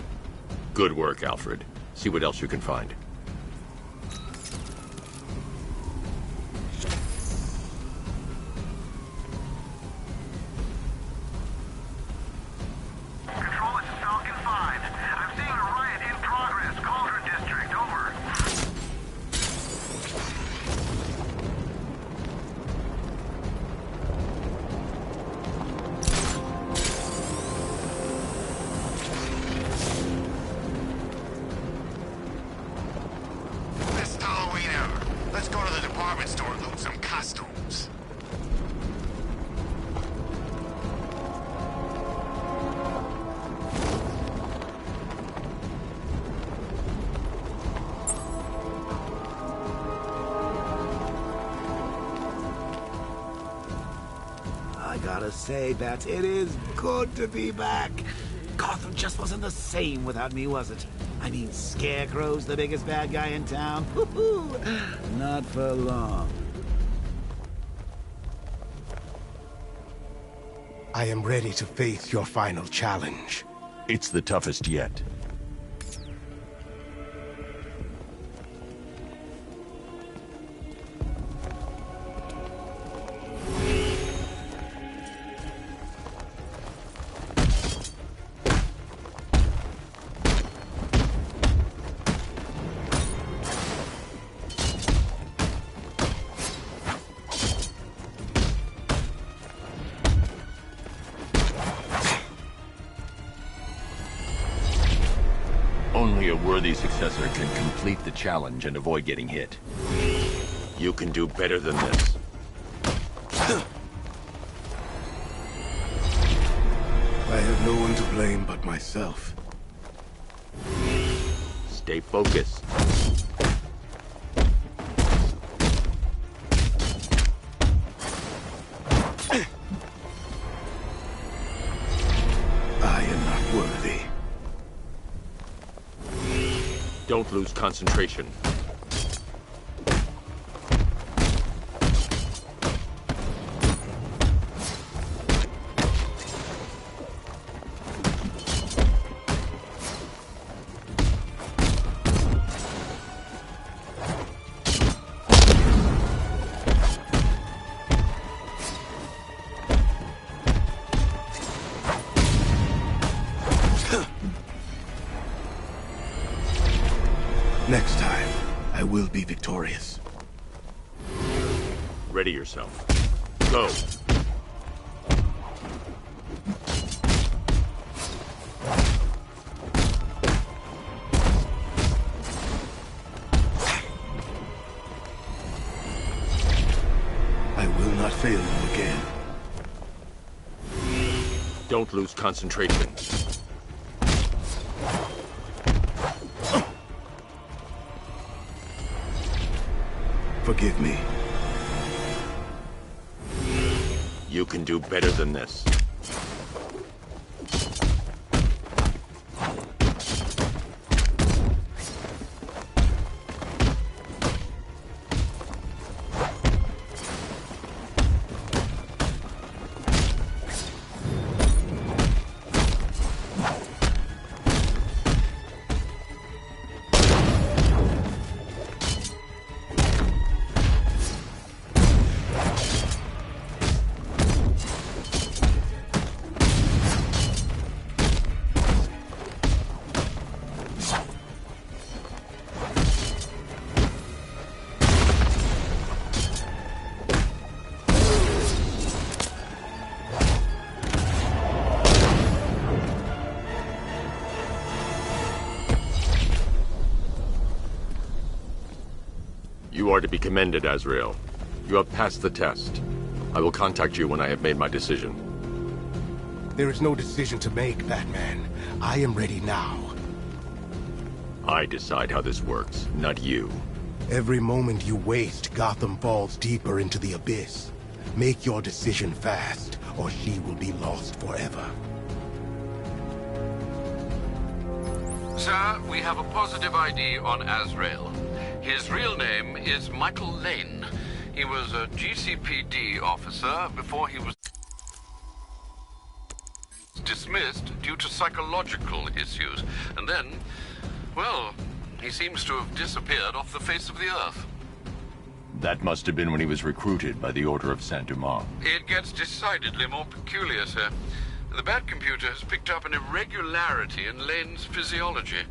Good work, Alfred. See what else you can find. Control, it's Falcon 5. I'm seeing a riot in progress. Cauldron District, over. Best Halloween ever. Let's go to the department store and loot some costumes. I gotta say, Bats, it is good to be back. Gotham just wasn't the same without me, was it? I mean, Scarecrow's the biggest bad guy in town. Woo-hoo! Not for long. I am ready to face your final challenge. It's the toughest yet. Only a worthy successor can complete the challenge and avoid getting hit. You can do better than this. I have no one to blame but myself. Stay focused. I am not worthy. Don't lose concentration. Next time, I will be victorious. Ready yourself. Go. I will not fail you again. Don't lose concentration. Forgive me. You can do better than this. You are to be commended, Azrael. You have passed the test. I will contact you when I have made my decision. There is no decision to make, Batman. I am ready now. I decide how this works, not you. Every moment you waste, Gotham falls deeper into the abyss. Make your decision fast, or she will be lost forever. Sir, we have a positive ID on Azrael. His real name is Michael Lane. He was a GCPD officer before he was dismissed due to psychological issues. And then, well, he seems to have disappeared off the face of the earth. That must have been when he was recruited by the Order of Saint-Dumas. It gets decidedly more peculiar, sir. The Bat computer has picked up an irregularity in Lane's physiology.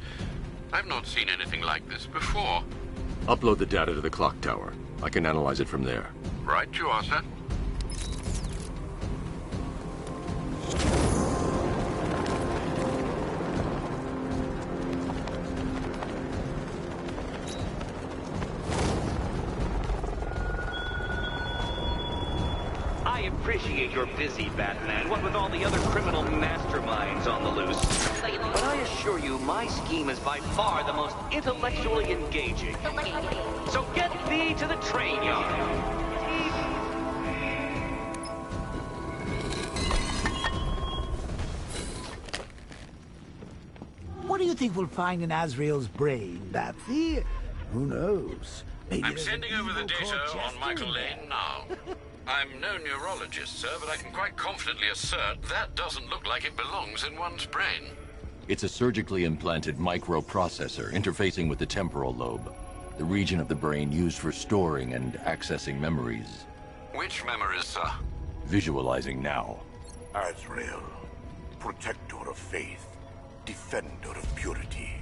I've not seen anything like this before. Upload the data to the clock tower. I can analyze it from there. Right you are, sir. I appreciate you're busy, Batman, what with all the other criminal masterminds on the loose. But I assure you, my scheme is by far the most intellectually engaging. So get thee to the train yard. What do you think we'll find in Azrael's brain, Batsy? Who knows? Maybe I'm sending over the data on Michael Lane now. I'm no neurologist, sir, but I can quite confidently assert that doesn't look like it belongs in one's brain. It's a surgically implanted microprocessor interfacing with the temporal lobe, the region of the brain used for storing and accessing memories. Which memories, sir? Visualizing now. Azrael, protector of faith, defender of purity.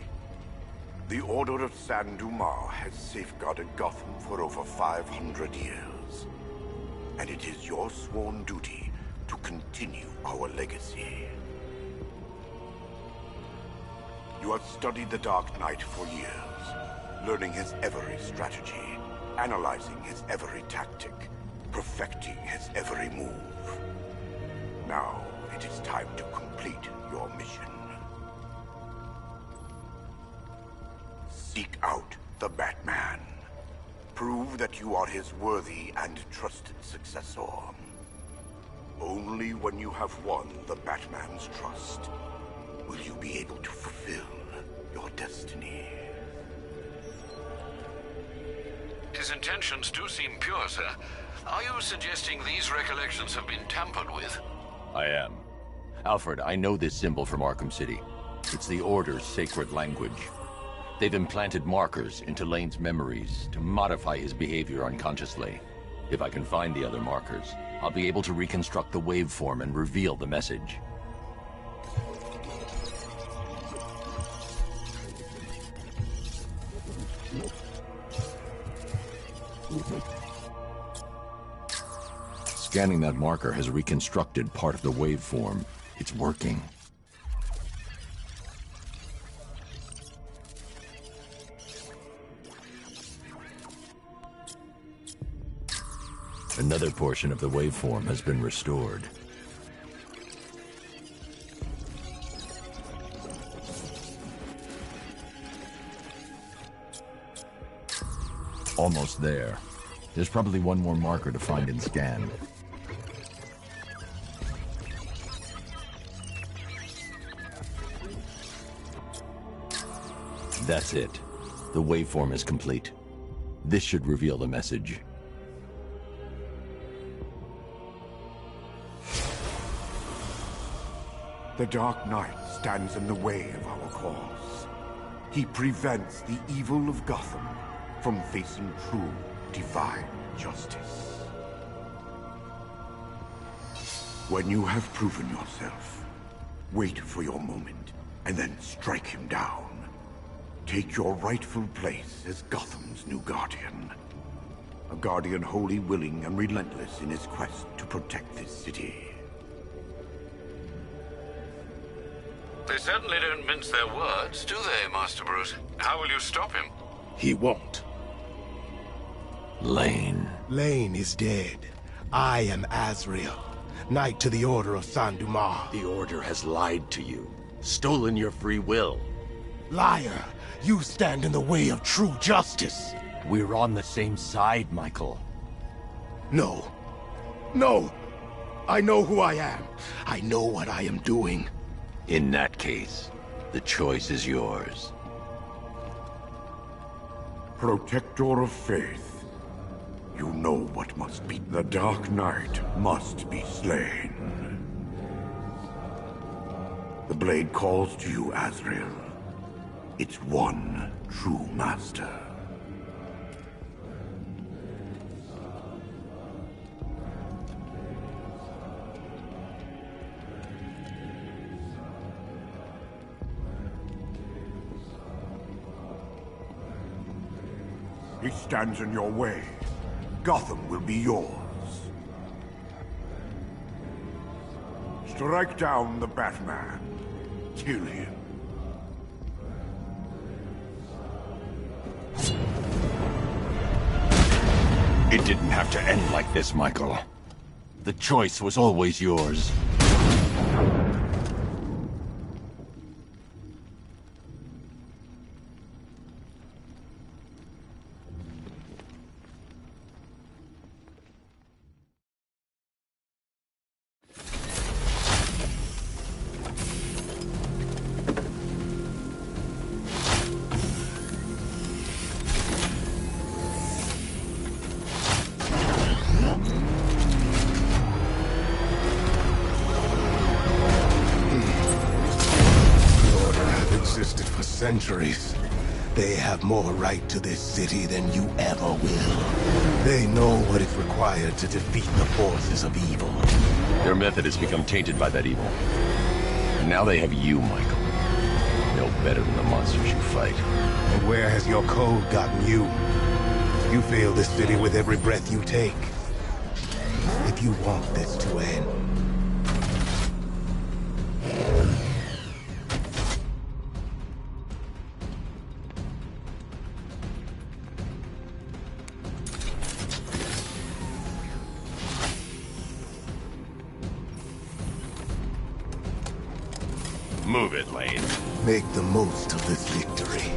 The Order of Saint-Dumas has safeguarded Gotham for over 500 years. And it is your sworn duty to continue our legacy. You have studied the Dark Knight for years, learning his every strategy, analyzing his every tactic, perfecting his every move. Now, it is time to complete your mission. Seek out the Batman. Prove that you are his worthy and trusted successor. Only when you have won the Batman's trust will you be able to fulfill your destiny. His intentions do seem pure, sir. Are you suggesting these recollections have been tampered with? I am. Alfred, I know this symbol from Arkham City. It's the Order's sacred language. They've implanted markers into Lane's memories to modify his behavior unconsciously. If I can find the other markers, I'll be able to reconstruct the waveform and reveal the message. Scanning that marker has reconstructed part of the waveform. It's working. Another portion of the waveform has been restored. Almost there. There's probably one more marker to find and scan. That's it. The waveform is complete. This should reveal the message. The Dark Knight stands in the way of our cause. He prevents the evil of Gotham from facing true, divine justice. When you have proven yourself, wait for your moment, and then strike him down. Take your rightful place as Gotham's new guardian. A guardian wholly willing and relentless in his quest to protect this city. They certainly don't mince their words, do they, Master Bruce? How will you stop him? He won't. Lane. Lane is dead. I am Azrael, Knight to the Order of Saint-Dumas. The Order has lied to you, stolen your free will. Liar! You stand in the way of true justice! We're on the same side, Michael. No. No! I know who I am. I know what I am doing. In that case, the choice is yours. Protector of Faith, you know what must be. The Dark Knight must be slain. The blade calls to you, Azrael. Its one true master. He stands in your way. Gotham will be yours. Strike down the Batman. Kill him. It didn't have to end like this, Michael. The choice was always yours. Centuries. They have more right to this city than you ever will. They know what is required to defeat the forces of evil. Their method has become tainted by that evil. And now they have you, Michael. No better than the monsters you fight. And where has your code gotten you? You fill this city with every breath you take. If you want this to end, move it, Lane. Make the most of this victory.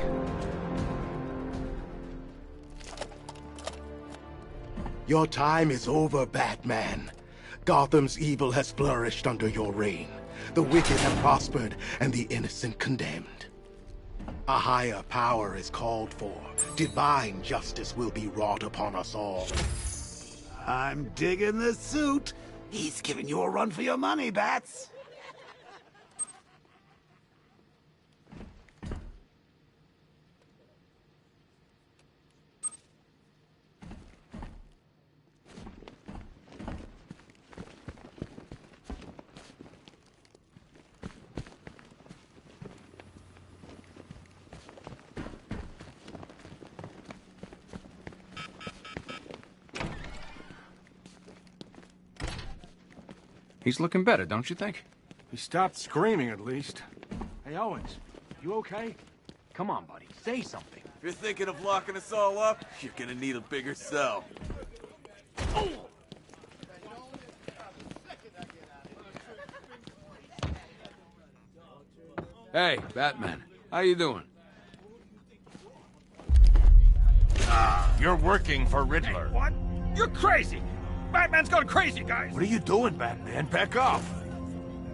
Your time is over, Batman. Gotham's evil has flourished under your reign. The wicked have prospered, and the innocent condemned. A higher power is called for. Divine justice will be wrought upon us all. I'm digging the suit. He's giving you a run for your money, Bats. He's looking better, don't you think? He stopped screaming, at least. Hey, Owens, you okay? Come on, buddy. Say something. If you're thinking of locking us all up, you're gonna need a bigger cell. Hey, Batman. How you doing? You're working for Riddler. What? You're crazy! Batman's gone crazy, guys! What are you doing, Batman? Back off!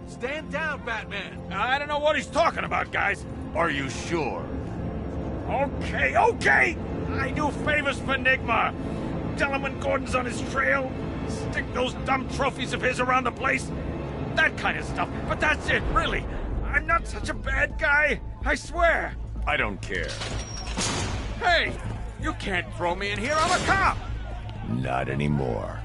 Stand down, Batman! I don't know what he's talking about, guys. Are you sure? Okay, okay! I do favors for Enigma. Tell him when Gordon's on his trail. Stick those dumb trophies of his around the place. That kind of stuff. But that's it, really. I'm not such a bad guy. I swear. I don't care. Hey! You can't throw me in here. I'm a cop! Not anymore.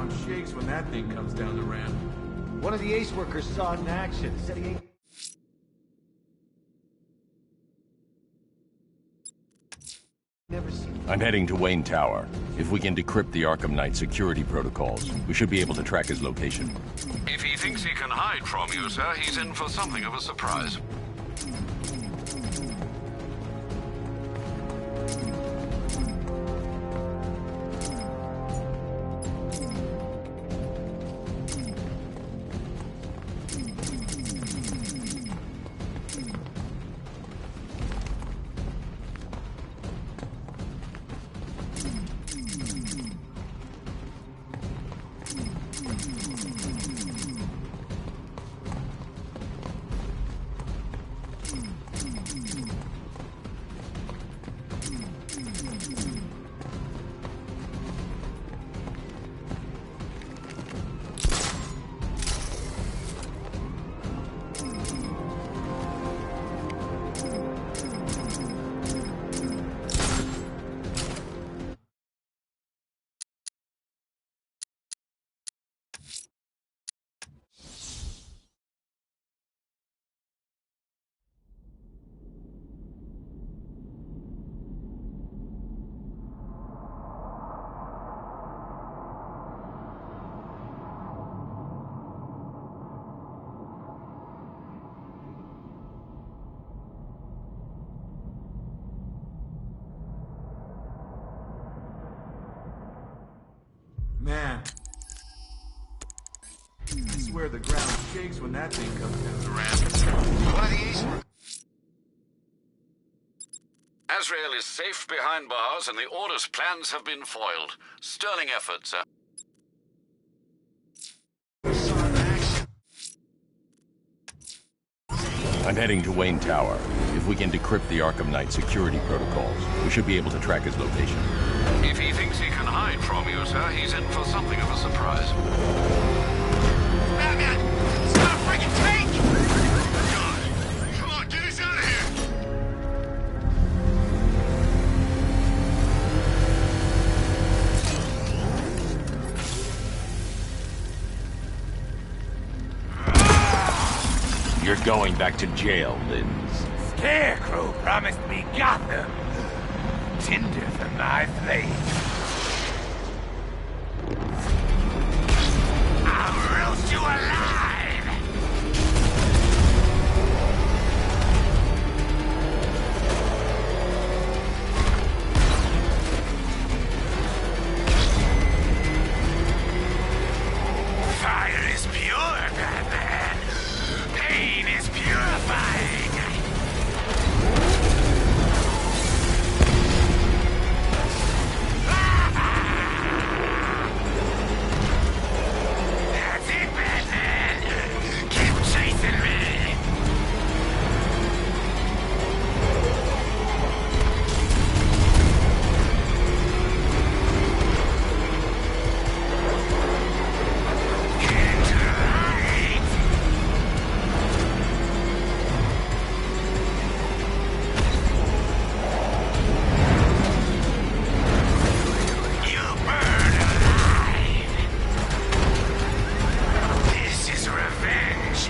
ground shakes when that thing comes down the ramp. One of the ace workers saw it in action. Said he ain't... Never seen it. I'm heading to Wayne Tower. If we can decrypt the Arkham Knight security protocols, we should be able to track his location. If he thinks he can hide from you, sir, he's in for something of a surprise. Man. I swear the ground shakes when that thing comes down the ramp. One of the ace... Azrael is safe behind bars and the Order's plans have been foiled. Sterling effort, sir. I'm heading to Wayne Tower. If we can decrypt the Arkham Knight security protocols, we should be able to track his location. If he thinks he can hide from you, sir, he's in for something of a surprise. Batman! It's not a freaking tank! God! Come on, get us out of here! You're going back to jail, Linz. Scarecrow promised me Gotham. Tinder for my flame. I'll roast you alive! Fire is pure, Batman. Pain is purifying. That's it, Batman. Keep chasing me. Into light. You burn alive. This is revenge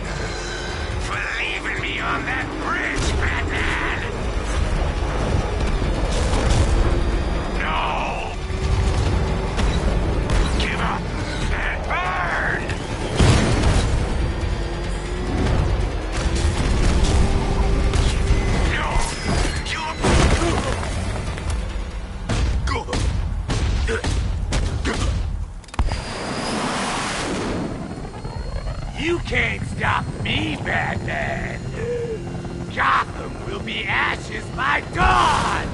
for leaving me on that bridge, Batman. No. Give up and burn. You can't stop me, Batman! Gotham will be ashes by dawn!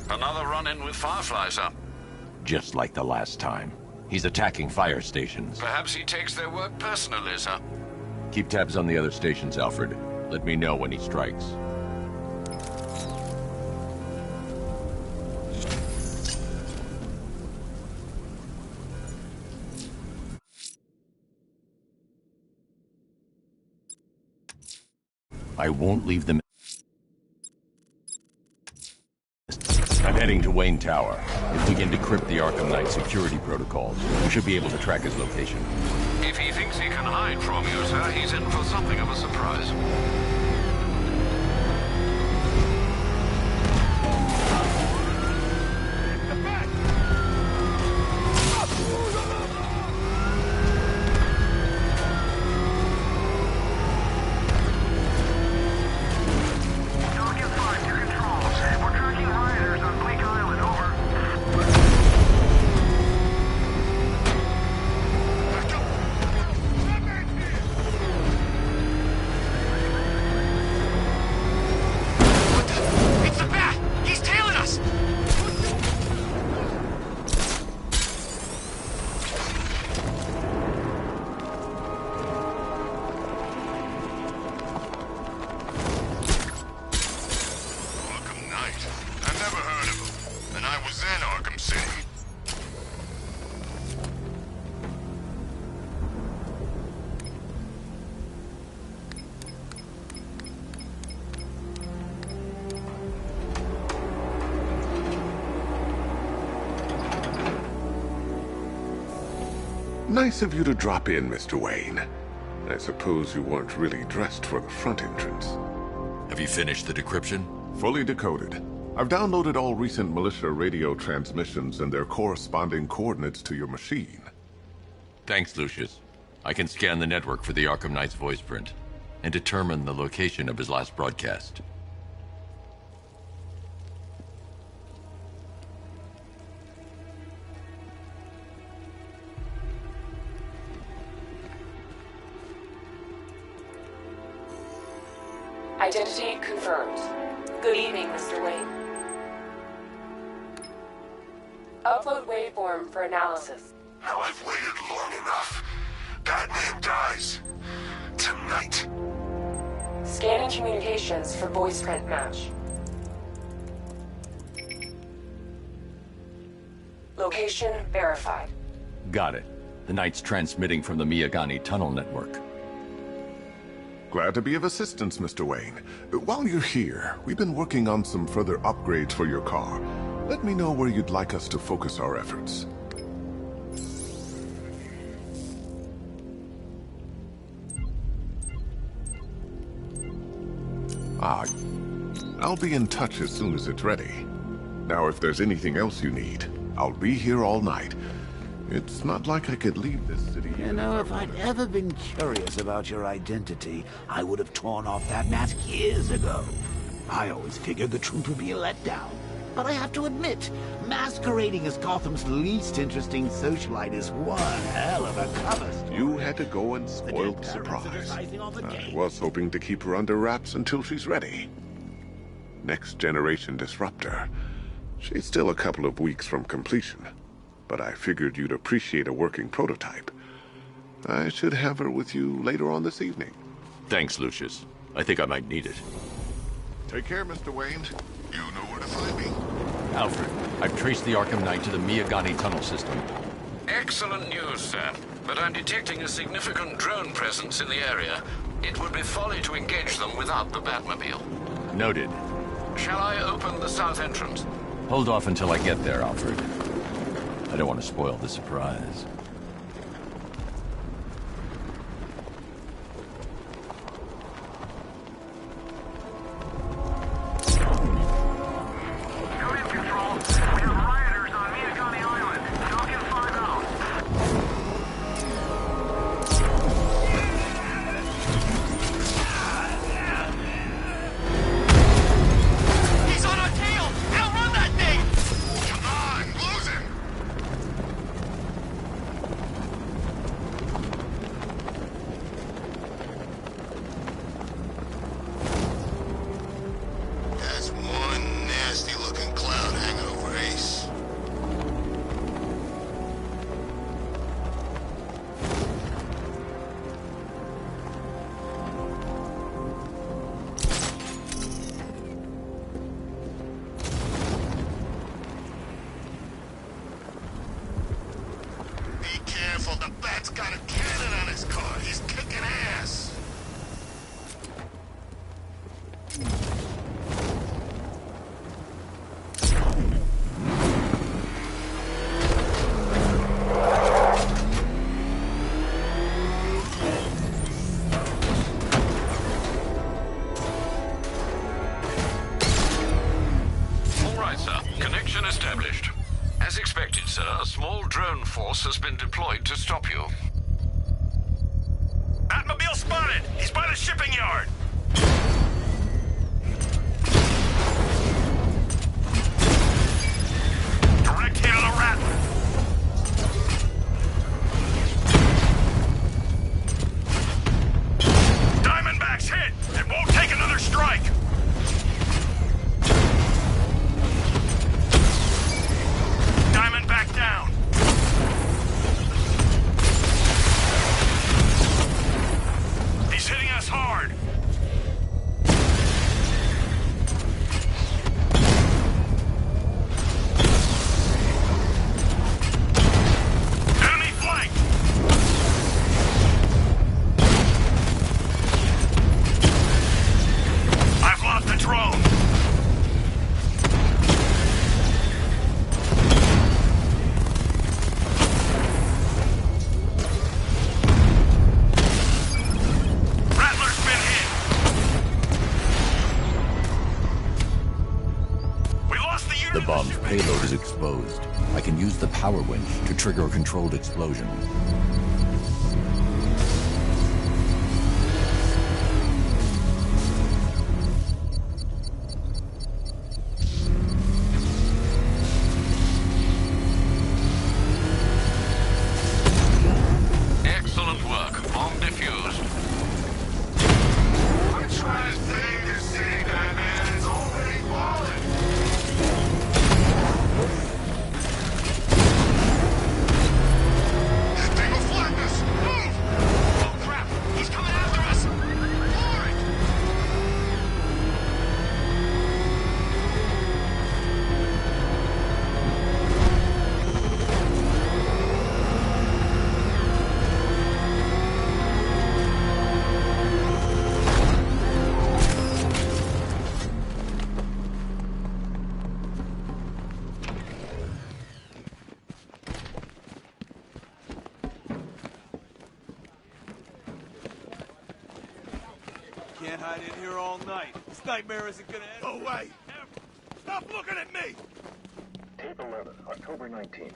Another run-in with Firefly, sir. Just like the last time. He's attacking fire stations. Perhaps he takes their work personally, sir. Keep tabs on the other stations, Alfred. Let me know when he strikes. I won't leave them Heading to Wayne Tower. If we can decrypt the Arkham Knight security protocols, we should be able to track his location. If he thinks he can hide from you, sir, he's in for something of a surprise. Nice of you to drop in, Mr. Wayne. I suppose you weren't really dressed for the front entrance. Have you finished the decryption? Fully decoded. I've downloaded all recent militia radio transmissions and their corresponding coordinates to your machine. Thanks, Lucius. I can scan the network for the Arkham Knight's voice print and determine the location of his last broadcast. Identity confirmed. Good evening, Mr. Wayne. Upload waveform for analysis. Now I've waited long enough. Batman dies. Tonight. Scanning communications for voice print match. Location verified. Got it. The Knight's transmitting from the Miyagani tunnel network. Glad to be of assistance, Mr. Wayne. While you're here, we've been working on some further upgrades for your car. Let me know where you'd like us to focus our efforts. I'll be in touch as soon as it's ready. Now, if there's anything else you need, I'll be here all night. It's not like I could leave this city. You know, if I'd ever been curious about your identity, I would have torn off that mask years ago. I always figured the truth would be a letdown. But I have to admit, masquerading as Gotham's least interesting socialite is one hell of a cover story. You had to go and spoil the surprise. I was hoping to keep her under wraps until she's ready. Next generation disruptor. She's still a couple of weeks from completion. But I figured you'd appreciate a working prototype. I should have her with you later on this evening. Thanks, Lucius. I think I might need it. Take care, Mr. Wayne. You know where to find me. Alfred, I've traced the Arkham Knight to the Miyagani tunnel system. Excellent news, sir. But I'm detecting a significant drone presence in the area. It would be folly to engage them without the Batmobile. Noted. Shall I open the south entrance? Hold off until I get there, Alfred. I don't want to spoil the surprise. The Bat's got a cannon on his car. He's kicking ass. As expected, sir, a small drone force has been deployed to stop you. Batmobile spotted! He's by the shipping yard! Direct hit on the Rattler! Diamondback's hit! It won't take another strike! Diamondback down! He's hitting us hard! Enemy flank! I've lost the drone! The bomb's payload is exposed. I can use the power winch to trigger a controlled explosion. Excellent work. Bomb defused. I'm trying to save this city, Batman. It's already fallen. They will flatten us. Move! Oh crap! He's coming after us! For it! Can't hide in here all night. This nightmare isn't gonna end. Oh, wait! Stop looking at me! Tape 11, October 19th.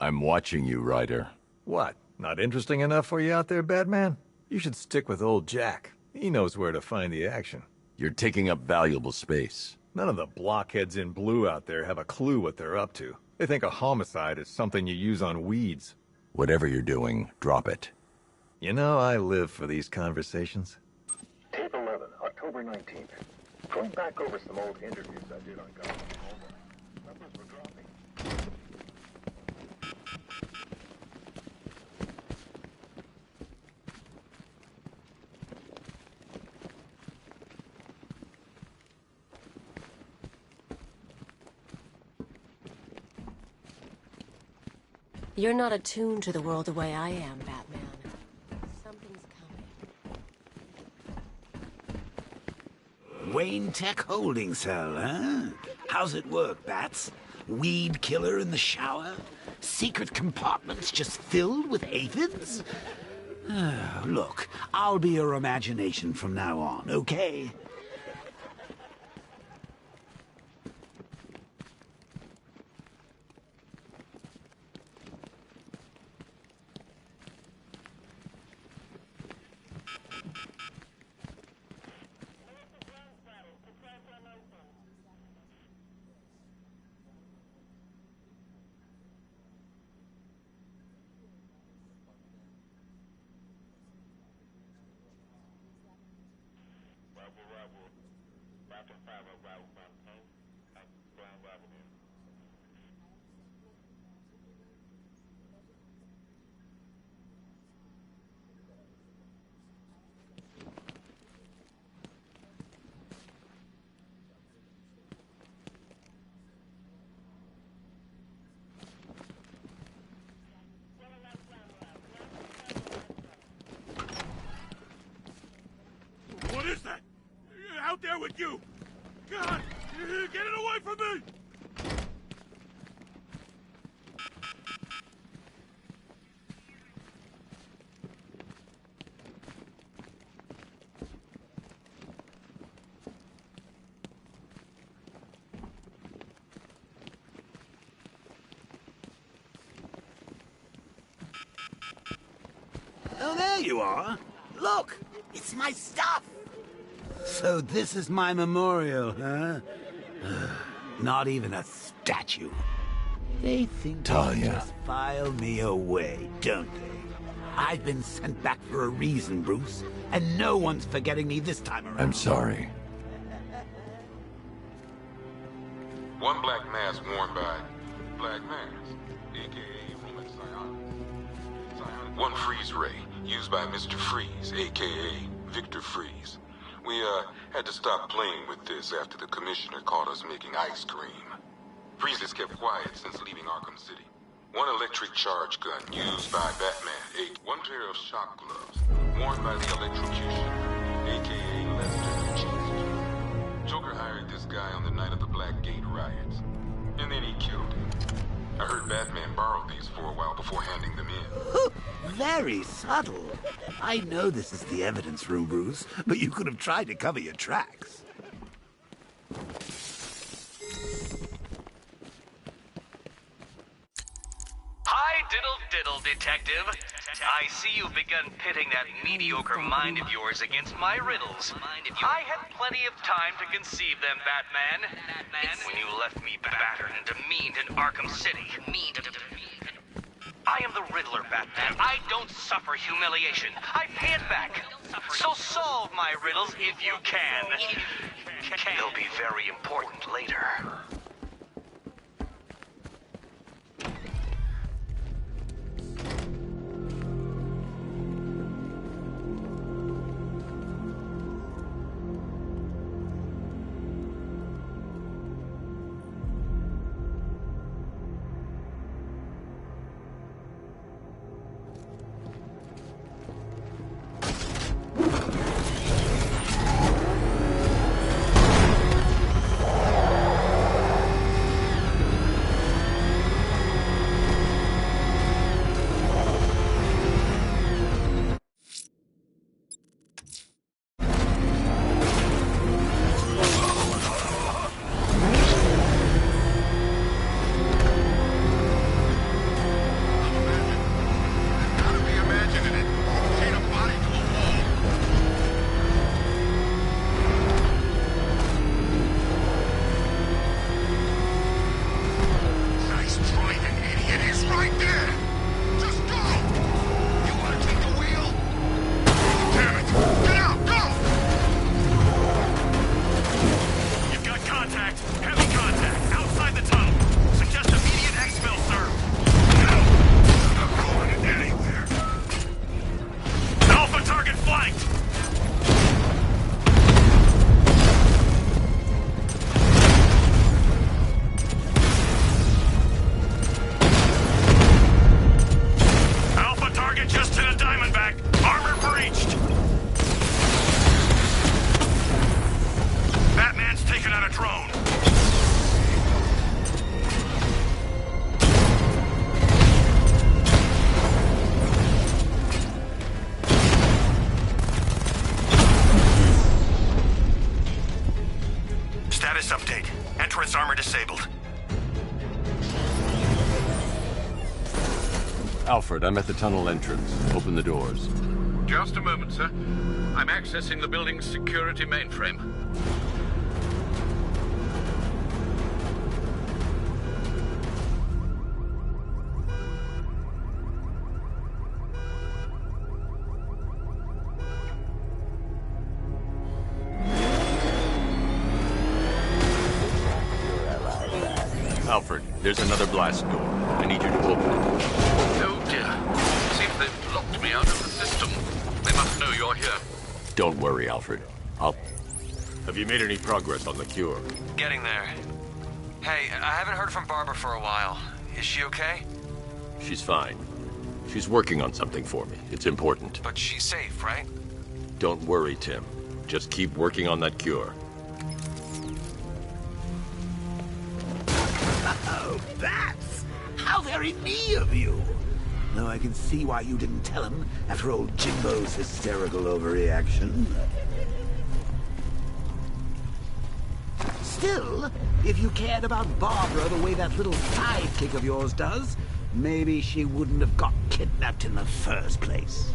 I'm watching you, Ryder. What? Not interesting enough for you out there, Batman? You should stick with old Jack. He knows where to find the action. You're taking up valuable space. None of the blockheads in blue out there have a clue what they're up to. They think a homicide is something you use on weeds. Whatever you're doing, drop it. You know, I live for these conversations. Tape 11, October 19th. Going back over some old interviews I did on Gotham. Numbers were dropping. You're not attuned to the world the way I am, Batman. Something's coming. Wayne Tech holding cell, huh? How's it work, Bats? Weed killer in the shower? Secret compartments just filled with aphids? Look, I'll be your imagination from now on, okay? What is that? Out there with you! God! Get it away from me! there you are. Look, it's my stuff. So this is my memorial, huh? Not even a statue. They think they can just file me away, don't they? I've been sent back for a reason, Bruce, and no one's forgetting me this time around. I'm sorry. One black mask worn by Black Mask, a.k.a. Roman Psionics. One freeze ray used by Mr. Freeze, a.k.a. Victor Freeze. We, had to stop playing with this after the commissioner caught us making ice cream. Freeze has kept quiet since leaving Arkham City. One electric charge gun used by Batman, one pair of shock gloves worn by the electrocutioner, a.k.a. Lester Cheese. Joker hired this guy on the night of the Blackgate riots, and then he killed him. I heard Batman borrowed these for a while before handing them in. Very subtle. I know this is the evidence room, Bruce, but you could have tried to cover your tracks. Hi, diddle, detective. I see you've begun pitting that mediocre mind of yours against my riddles. I had plenty of time to conceive them, Batman. When you left me battered and demeaned in Arkham City. I am the Riddler, Batman. I don't suffer humiliation. I pay it back. So solve my riddles if you can. They'll be very important later. Status update. Entrance armor disabled. Alfred, I'm at the tunnel entrance. Open the doors. Just a moment, sir. I'm accessing the building's security mainframe. Alfred, there's another blast door. I need you to open it. Oh dear. Seems they've locked me out of the system. They must know you're here. Don't worry, Alfred. Have you made any progress on the cure? Getting there. Hey, I haven't heard from Barbara for a while. Is she okay? She's fine. She's working on something for me. It's important. But she's safe, right? Don't worry, Tim. Just keep working on that cure. Oh, Bats! How very me of you! Though I can see why you didn't tell him after old Jimbo's hysterical overreaction. Still, if you cared about Barbara the way that little sidekick of yours does, maybe she wouldn't have got kidnapped in the first place.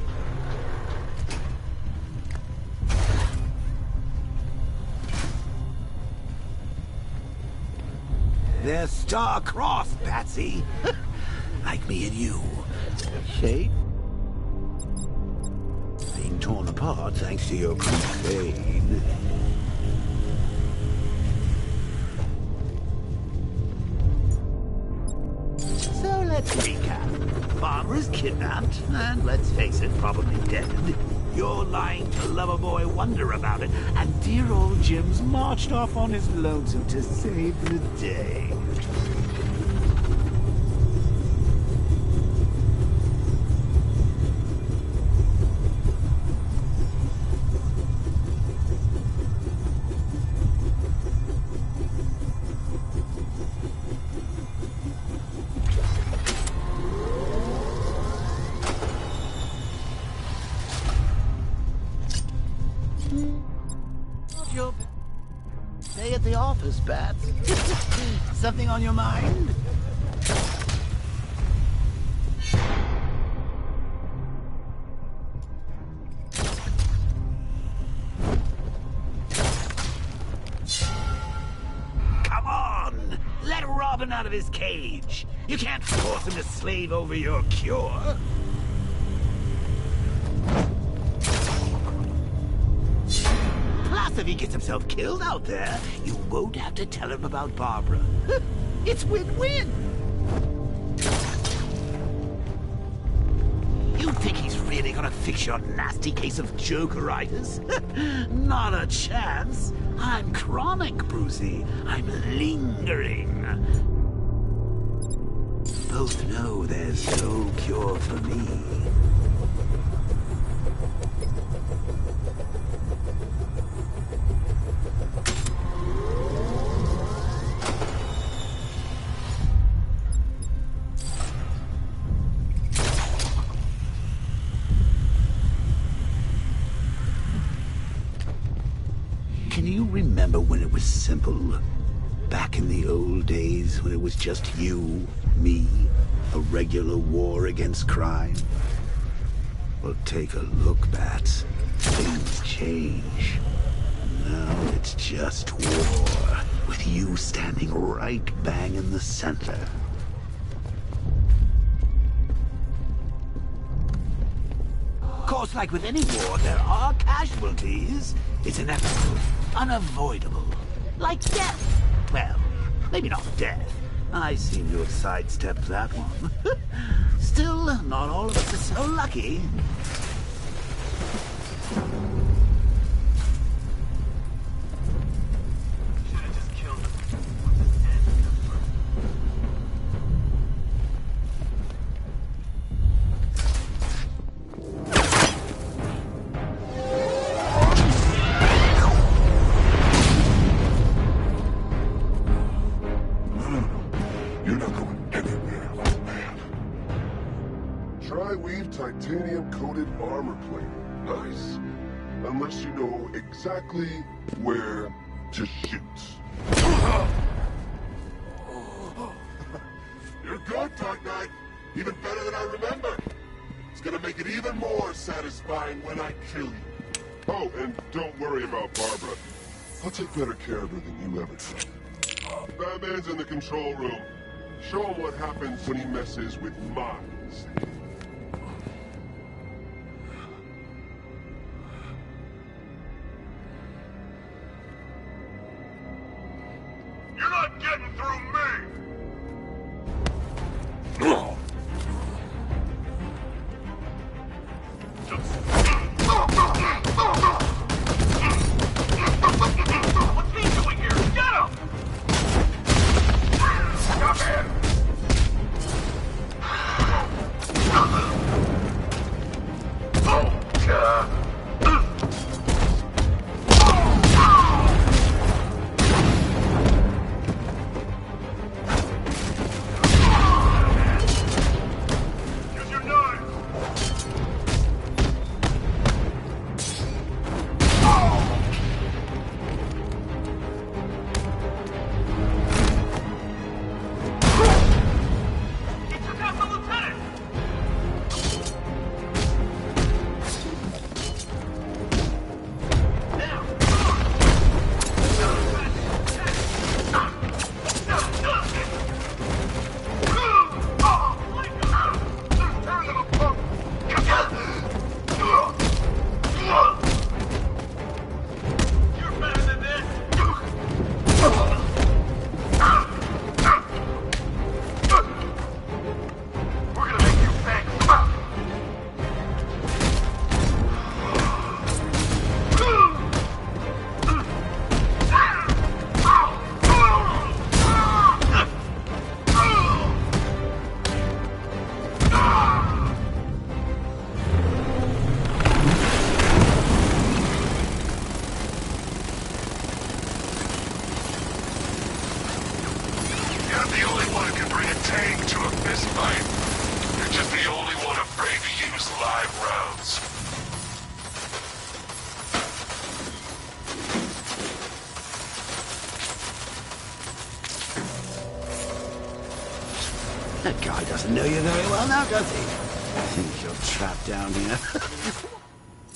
They're star-crossed, Patsy. Like me and you. Shape? Being torn apart thanks to your crusade. So let's recap. Barbara's kidnapped, and let's face it, probably dead. You're lying to Loverboy Wonder about it, and dear old Jim's marched off on his lonesome to save the day. Stay at the office, Bats. Something on your mind? Come on! Let Robin out of his cage. You can't force him to slave over your cure. Plus, if he gets himself killed out there, you won't have to tell him about Barbara. It's win-win. You think he's really gonna fix your nasty case of Jokeritis? Not a chance. I'm chronic, Brucey. I'm lingering. Both know there's no cure for me. Can you remember when it was simple? Back in the old days when it was just you, me, a regular war against crime? Well, take a look, Bats. Things change. Now it's just war, with you standing right bang in the center. Of course, like with any war, there are casualties. It's inevitable, unavoidable. Like death. Well, maybe not death. I seem to have sidestepped that one. Still, not all of us are so lucky. Titanium-coated armor plate. Nice. Unless you know exactly where to shoot. You're good, Dark Knight. Even better than I remember. It's gonna make it even more satisfying when I kill you. Oh, and don't worry about Barbara. I'll take better care of her than you ever did. Batman's in the control room. Show him what happens when he messes with minds. You're not getting through me! What's he doing here? Get him! Stop him! That guy doesn't know you very well now, does he? Thinks you're trapped down here.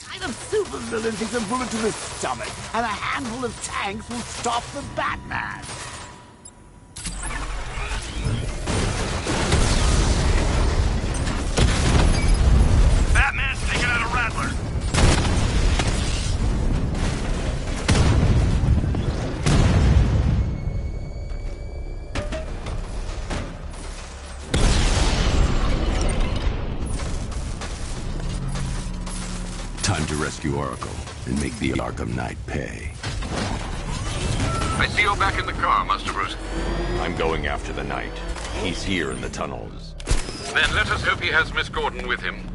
Kind of supervillain thinks a bullet to the stomach and a handful of tanks will stop the Batman. Batman's taking out a Rattler. Time to rescue Oracle and make the Arkham Knight pay. I see you're back in the car, Master Bruce. I'm going after the Knight. He's here in the tunnels. Then let us hope he has Miss Gordon with him.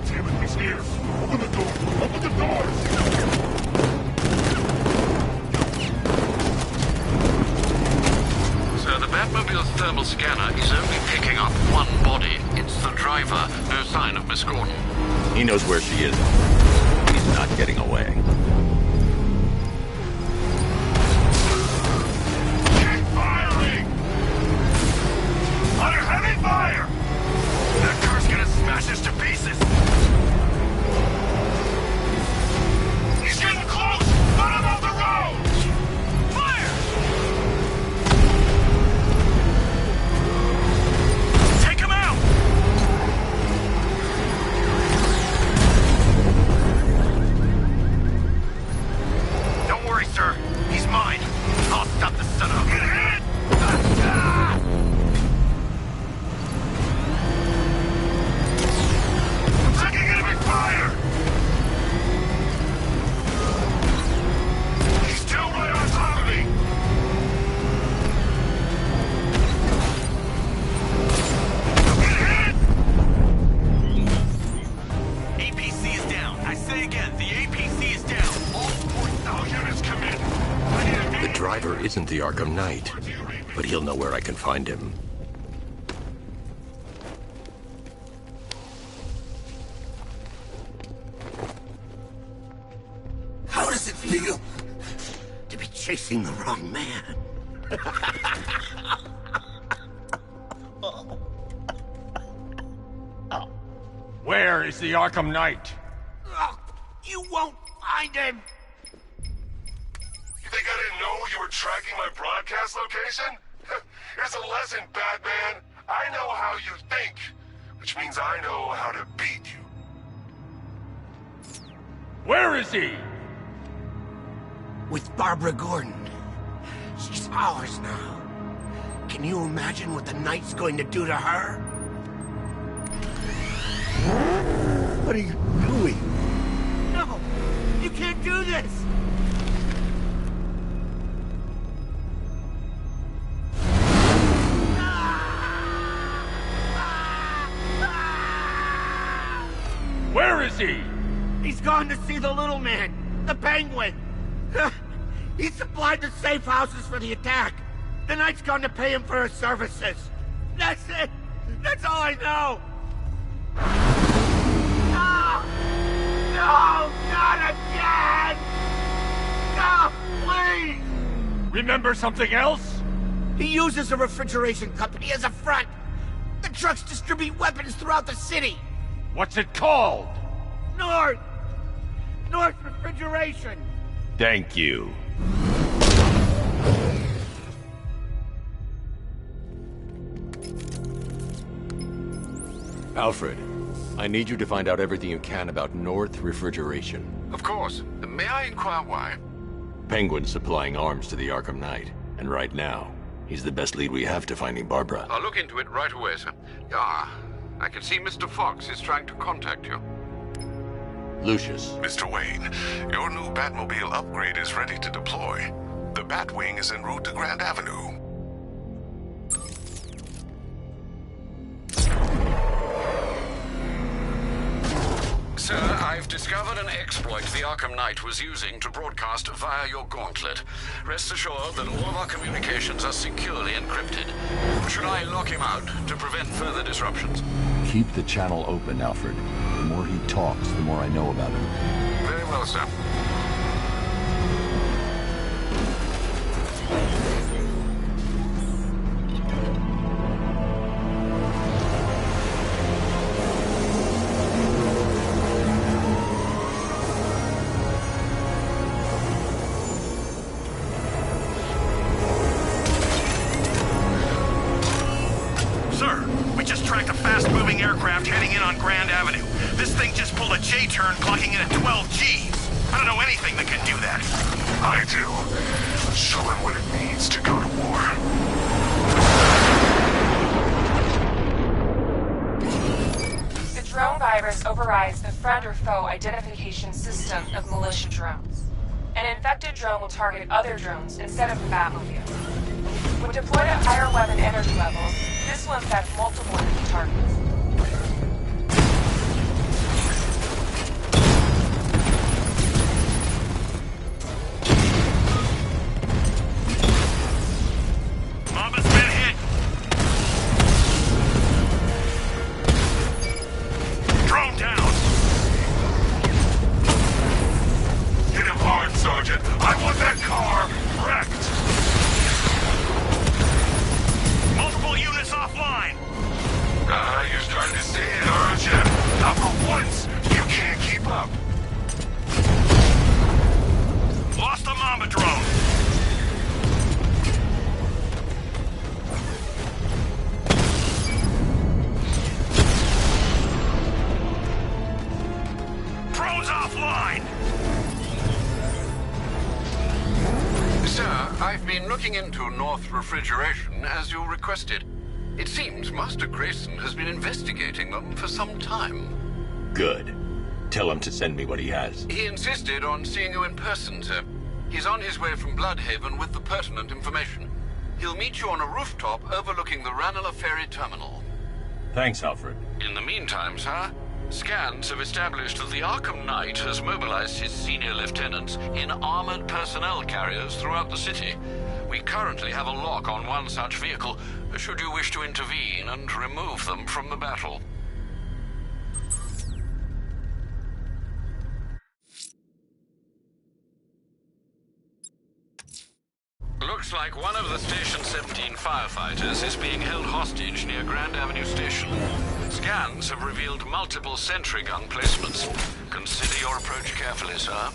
Damn it, he's here! Open the door! Open the doors! Sir, the Batmobile's thermal scanner is only picking up one body. It's the driver. No sign of Miss Gordon. He knows where she is. He's not getting away. Keep firing! Under heavy fire! That car's gonna smash us to pieces! He's getting close! Let him off the road! Fire! Take him out! Don't worry, sir. He's mine. I'll stop the son-of-a... Get hit! I'm taking enemy fire! He's still right on top of me! Get hit! APC is down. I say again, the APC is down. All All units come in. I need a The driver isn't the Arkham Knight, but he'll know where I can find him. How does it feel to be chasing the wrong man? Where is the Arkham Knight? You won't find him! You think I didn't know you were tracking my broadcast location? Here's a lesson, Batman. I know how you think, which means I know how to beat you. Where is he? With Barbara Gordon. She's ours now. Can you imagine what the Knight's going to do to her? What are you doing? No! You can't do this! Where is he? He's gone to see the little man, the Penguin. He supplied the safe houses for the attack. The Knight's gone to pay him for his services. That's it. That's all I know. No! No! Not again! No, please! Remember something else? He uses a refrigeration company as a front. The trucks distribute weapons throughout the city. What's it called? North Refrigeration. Thank you. Alfred, I need you to find out everything you can about North Refrigeration. Of course. May I inquire why? Penguin's supplying arms to the Arkham Knight, and right now, he's the best lead we have to finding Barbara. I'll look into it right away, sir. Ah, I can see Mr. Fox is trying to contact you. Lucius. Mr. Wayne, your new Batmobile upgrade is ready to deploy. The Batwing is en route to Grand Avenue. Sir, I've discovered an exploit the Arkham Knight was using to broadcast via your gauntlet. Rest assured that all of our communications are securely encrypted. Should I lock him out to prevent further disruptions? Keep the channel open, Alfred. The more he talks, the more I know about him. Very well, sir. fast-moving aircraft heading in on Grand Avenue. This thing just pulled a J-turn, clocking in at 12 Gs. I don't know anything that can do that. I do. Show him what it means to go to war. The drone virus overrides the friend or foe identification system of militia drones. An infected drone will target other drones instead of the Batmobile. When deployed at higher weapon energy levels, this will infect multiple enemy targets. Mama's been hit! Drone down! Hit him hard, Sergeant! I want that car wrecked! Multiple units offline! You're starting to see it, aren't you? Not for once! You can't keep up! Lost the Mama drone! Drone's offline! Sir, I've been looking into North Refrigeration as you requested. It seems Master Grayson has been investigating them for some time. Good. Tell him to send me what he has. He insisted on seeing you in person, sir. He's on his way from Bloodhaven with the pertinent information. He'll meet you on a rooftop overlooking the Ranelagh Ferry Terminal. Thanks, Alfred. In the meantime, sir, scans have established that the Arkham Knight has mobilized his senior lieutenants in armored personnel carriers throughout the city. We currently have a lock on one such vehicle, should you wish to intervene and remove them from the battle. Looks like one of the Station 17 firefighters is being held hostage near Grand Avenue Station. Scans have revealed multiple sentry gun placements. Consider your approach carefully, sir.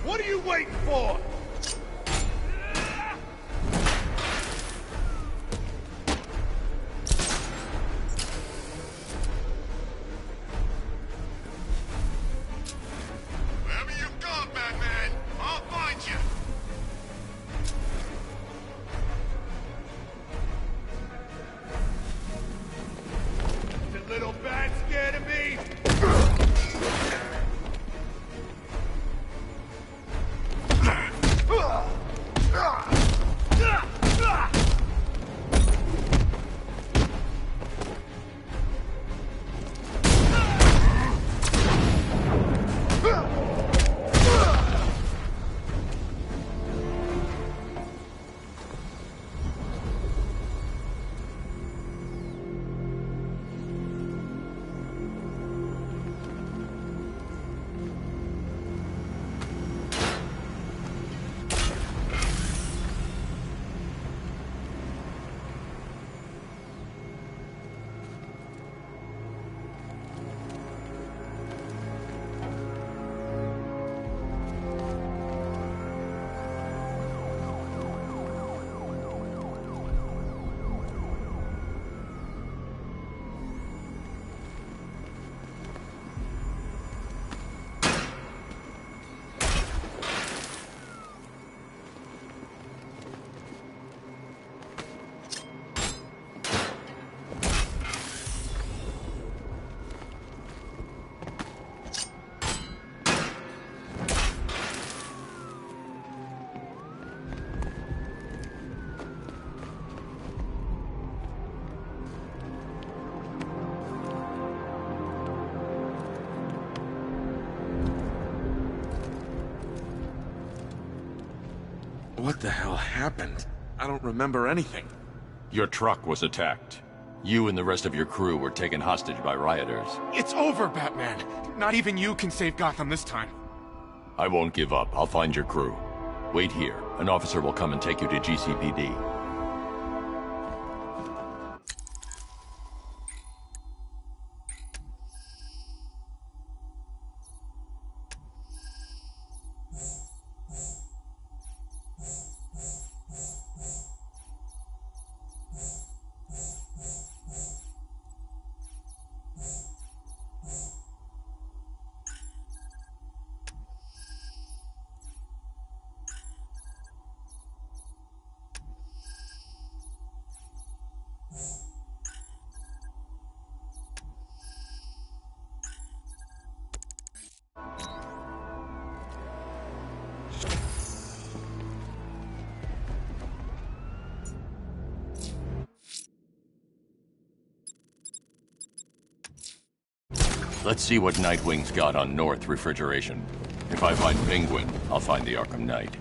What are you waiting for? Wherever you've gone, Batman, I'll find you. What the hell happened? I don't remember anything. Your truck was attacked. You and the rest of your crew were taken hostage by rioters. It's over, Batman. Not even you can save Gotham this time. I won't give up. I'll find your crew. Wait here. An officer will come and take you to GCPD. Let's see what Nightwing's got on North Refrigeration. If I find Penguin, I'll find the Arkham Knight.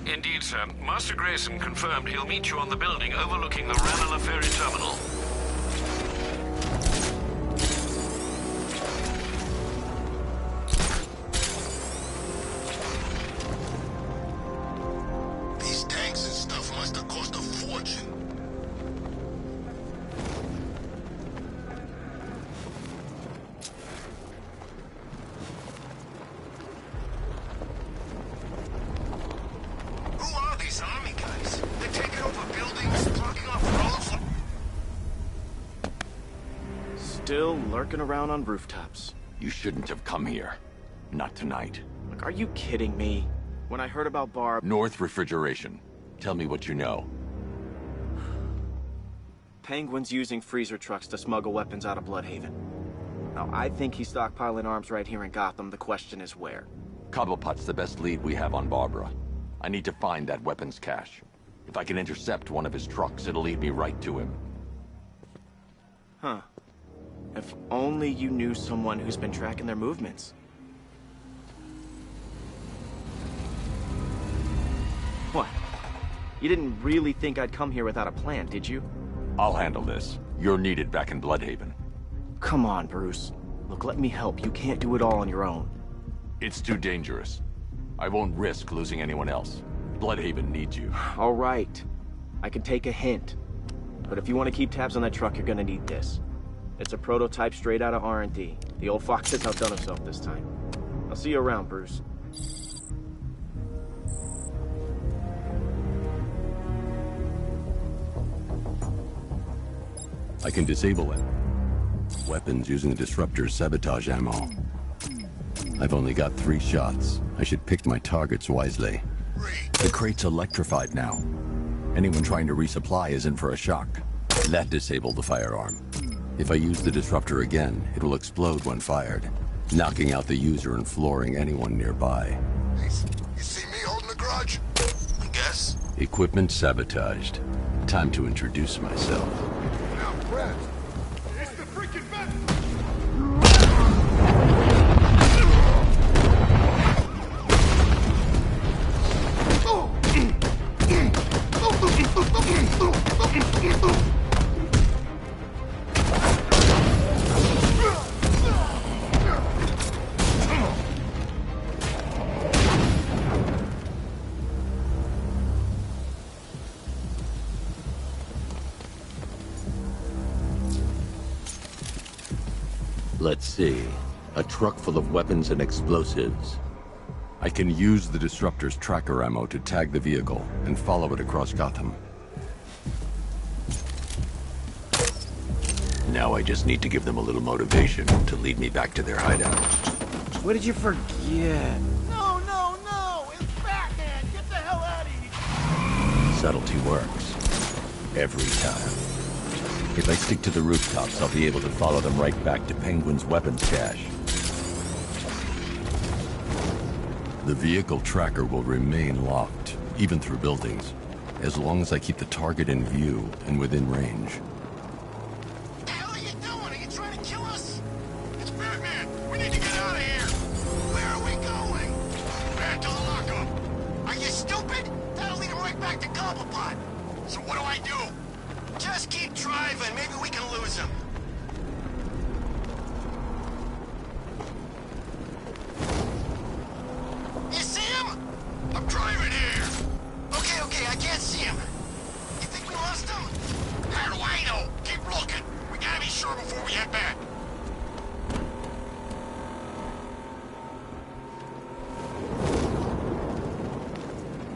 Indeed, sir. Master Grayson confirmed he'll meet you on the building overlooking the Ranelagh Ferry Terminal. These tanks and stuff must have cost a fortune. Who are these army guys? They're taking over buildings, blocking off roads. Still lurking around on rooftops. You shouldn't have come here. Not tonight. Look, are you kidding me? When I heard about Barb... North Refrigeration. Tell me what you know. Penguin's using freezer trucks to smuggle weapons out of Bloodhaven. Now, I think he's stockpiling arms right here in Gotham. The question is where. Cobblepot's the best lead we have on Barbara. I need to find that weapons cache. If I can intercept one of his trucks, it'll lead me right to him. Huh. If only you knew someone who's been tracking their movements. What? You didn't really think I'd come here without a plan, did you? I'll handle this. You're needed back in Bloodhaven. Come on, Bruce. Look, let me help. You can't do it all on your own. It's too dangerous. I won't risk losing anyone else. Bloodhaven needs you. All right. I can take a hint. But if you want to keep tabs on that truck, you're gonna need this. It's a prototype straight out of R&D. The old fox has outdone himself this time. I'll see you around, Bruce. I can disable it. Weapons using disruptor's sabotage ammo. I've only got 3 shots. I should pick my targets wisely. The crate's electrified now. Anyone trying to resupply is in for a shock. That disabled the firearm. If I use the disruptor again, it will explode when fired, knocking out the user and flooring anyone nearby. You see me holding a grudge? I guess. Equipment sabotaged. Time to introduce myself. Now, Brad. It's the freaking vent! Let's see. A truck full of weapons and explosives. I can use the disruptor's tracker ammo to tag the vehicle and follow it across Gotham. Now I just need to give them a little motivation to lead me back to their hideout. What did you forget? No, no, no! It's Batman! Get the hell out of here! Subtlety works. Every time. If I stick to the rooftops, I'll be able to follow them right back to Penguin's weapons cache. The vehicle tracker will remain locked, even through buildings, as long as I keep the target in view and within range. What the hell are you doing? Are you trying to kill us? It's Batman! We need to get out of here! Where are we going? Back to the lockup! Are you stupid? That'll lead him right back to Cobblepot. So what do I do? Just keep driving. Maybe we can lose him. You see him? I'm driving here. Okay, I can't see him. You think we lost him? How do I know? Keep looking. We gotta be sure before we head back.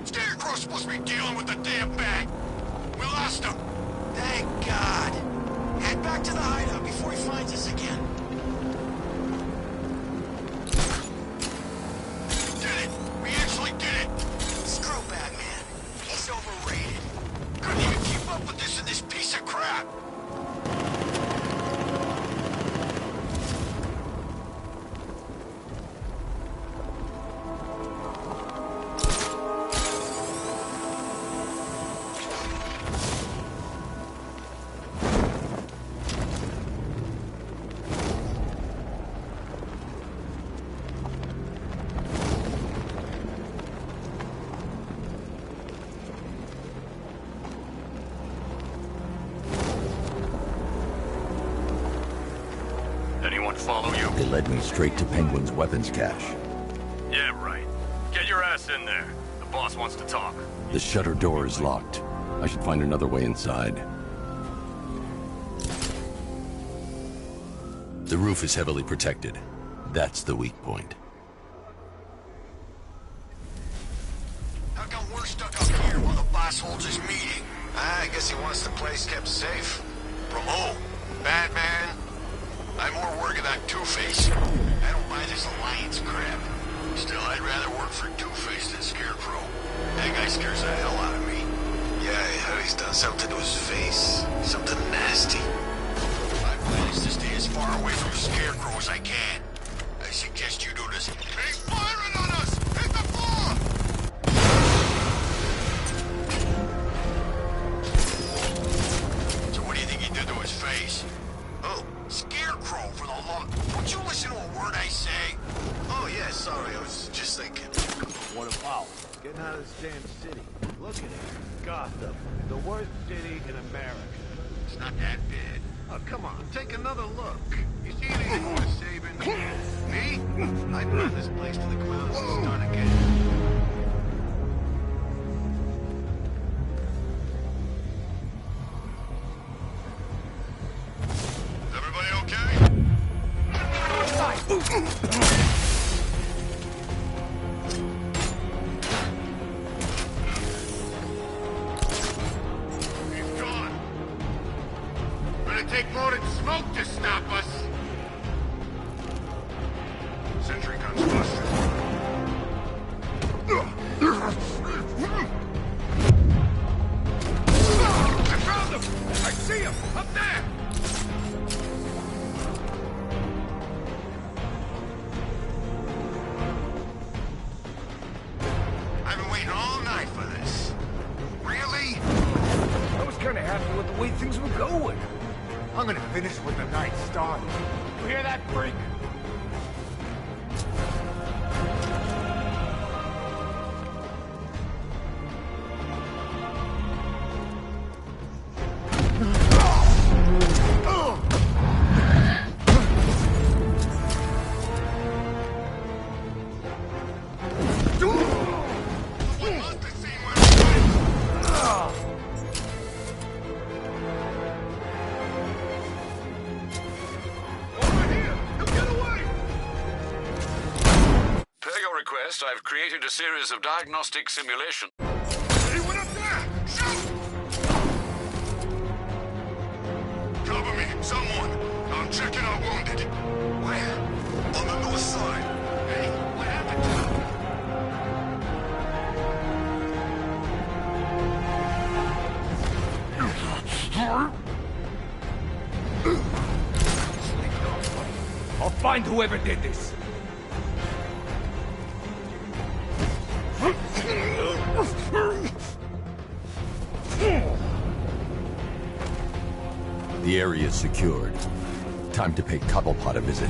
Scarecrow's supposed to be dealing with the damn bag. We lost him. Thank God. Head back to the hideout before he finds us again. We did it. We actually did it. Screw Batman. He's overrated. Couldn't even keep up with this in this piece of crap. Anyone follow you? They led me straight to Penguin's weapons cache. Yeah, right. Get your ass in there. The boss wants to talk. The shutter door is locked. I should find another way inside. The roof is heavily protected. That's the weak point. How come we're stuck up here while the boss holds his meeting? I guess he wants the place kept safe. From who? Batman? I'm more worried about Two-Face. I don't buy this alliance crap. Still, I'd rather work for Two-Face than Scarecrow. That guy scares the hell out of me. Yeah, I heard he's done something to his face. Something nasty. My plan is to stay as far away from Scarecrow as I can. I suggest you do this. He's firing on us! Hit the floor! So what do you think he did to his face? Oh, Scarecrow for the law. Would you listen to a word I say? Oh, yeah, sorry. I was just thinking. What about getting out of this damn city? Look at it. Gotham, the worst city in America. It's not that bad. Oh, come on. Take another look. You see anything worth saving? Me? I'd run this place to the ground and start again. He's gone. Gonna take more than smoke to stop us. Sentry guns busted. I found him! I see him! Up there! I've been waiting all night for this. Really? I was kinda happy with the way things were going. I'm gonna finish what the night started. You hear that, freak? I've created a series of diagnostic simulations. Anyone up there? Shoot! Cover me, someone. I'm checking our wounded. Where? On the north side. Hey, what happened to him? I'll find whoever did this. The area is secured. Time to pay Cobblepot a visit.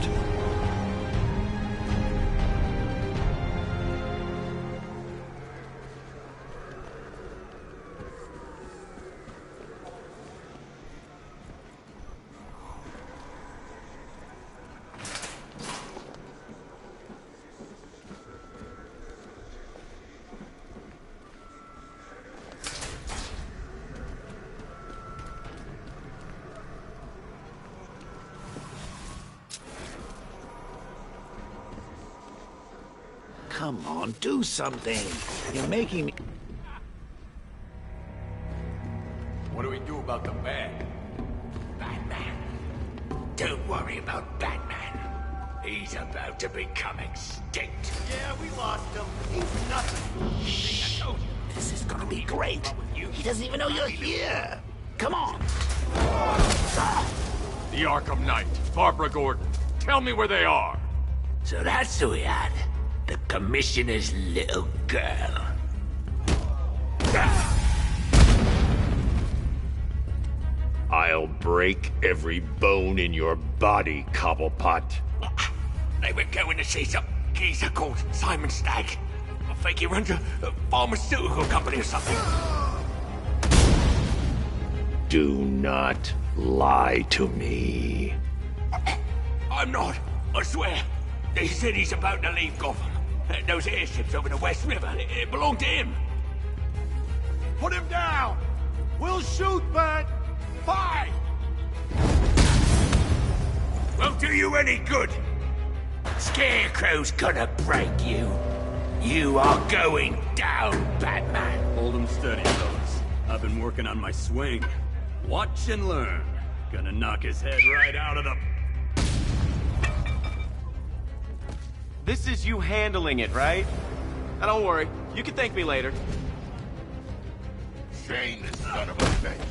come on, do something. You're making me... What do we do about the bag? Batman. Don't worry about Batman. He's about to become extinct. Yeah, we lost him. He's nothing. Shh. This is gonna be great. He doesn't even know you're here. Come on. The Arkham Knight, Barbara Gordon. Tell me where they are. So that's who we had. The Commissioner's little girl. I'll break every bone in your body, Cobblepot. They were going to see some geezer called Simon Stagg. I think he runs a pharmaceutical company or something. Do not lie to me. I'm not. I swear. They said he's about to leave Gotham. Those airships over the West River, it belonged to him. Put him down! We'll shoot, Bat! Fine! Won't do you any good. Scarecrow's gonna break you. You are going down, Batman. Hold him steady, fellas. I've been working on my swing. Watch and learn. Gonna knock his head right out of the... This is you handling it, right? Now don't worry, you can thank me later. Shane, the son of a bitch.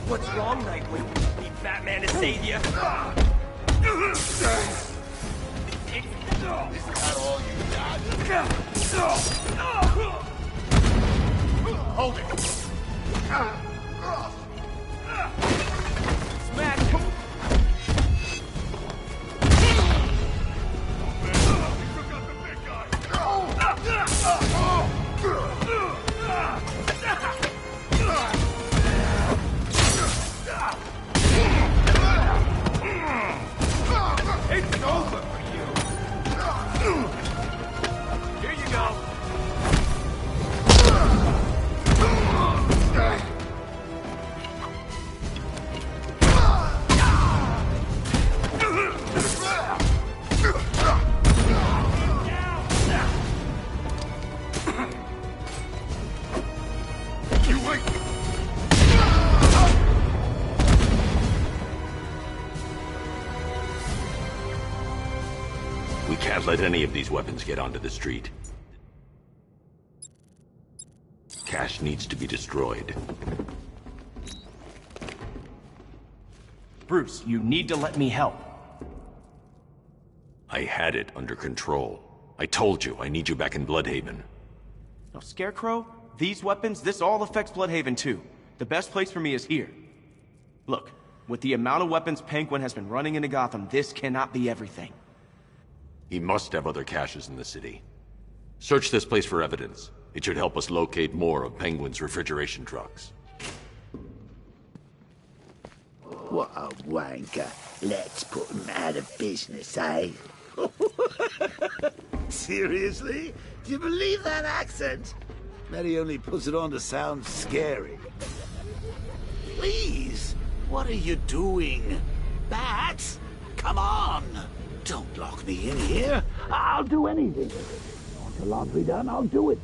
What's wrong, Nightwing? Need Batman to save you? Is that all you got? Hold it! Smack! It's over for you! Here you go! You wait! We can't let any of these weapons get onto the street. Cash needs to be destroyed. Bruce, you need to let me help. I had it under control. I told you, I need you back in Bloodhaven. Now, Scarecrow, these weapons, this all affects Bloodhaven too. The best place for me is here. Look, with the amount of weapons Penguin has been running into Gotham, this cannot be everything. He must have other caches in the city. Search this place for evidence. It should help us locate more of Penguin's refrigeration trucks. What a wanker. Let's put him out of business, eh? Seriously? Do you believe that accent? Bet he only puts it on to sound scary. Please, what are you doing? Bats, come on! Don't lock me in here. I'll do anything. Want the laundry done? I'll do it.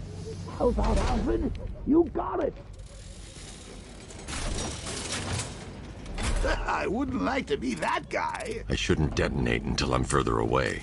Help out, Alfred. You got it. I wouldn't like to be that guy. I shouldn't detonate until I'm further away.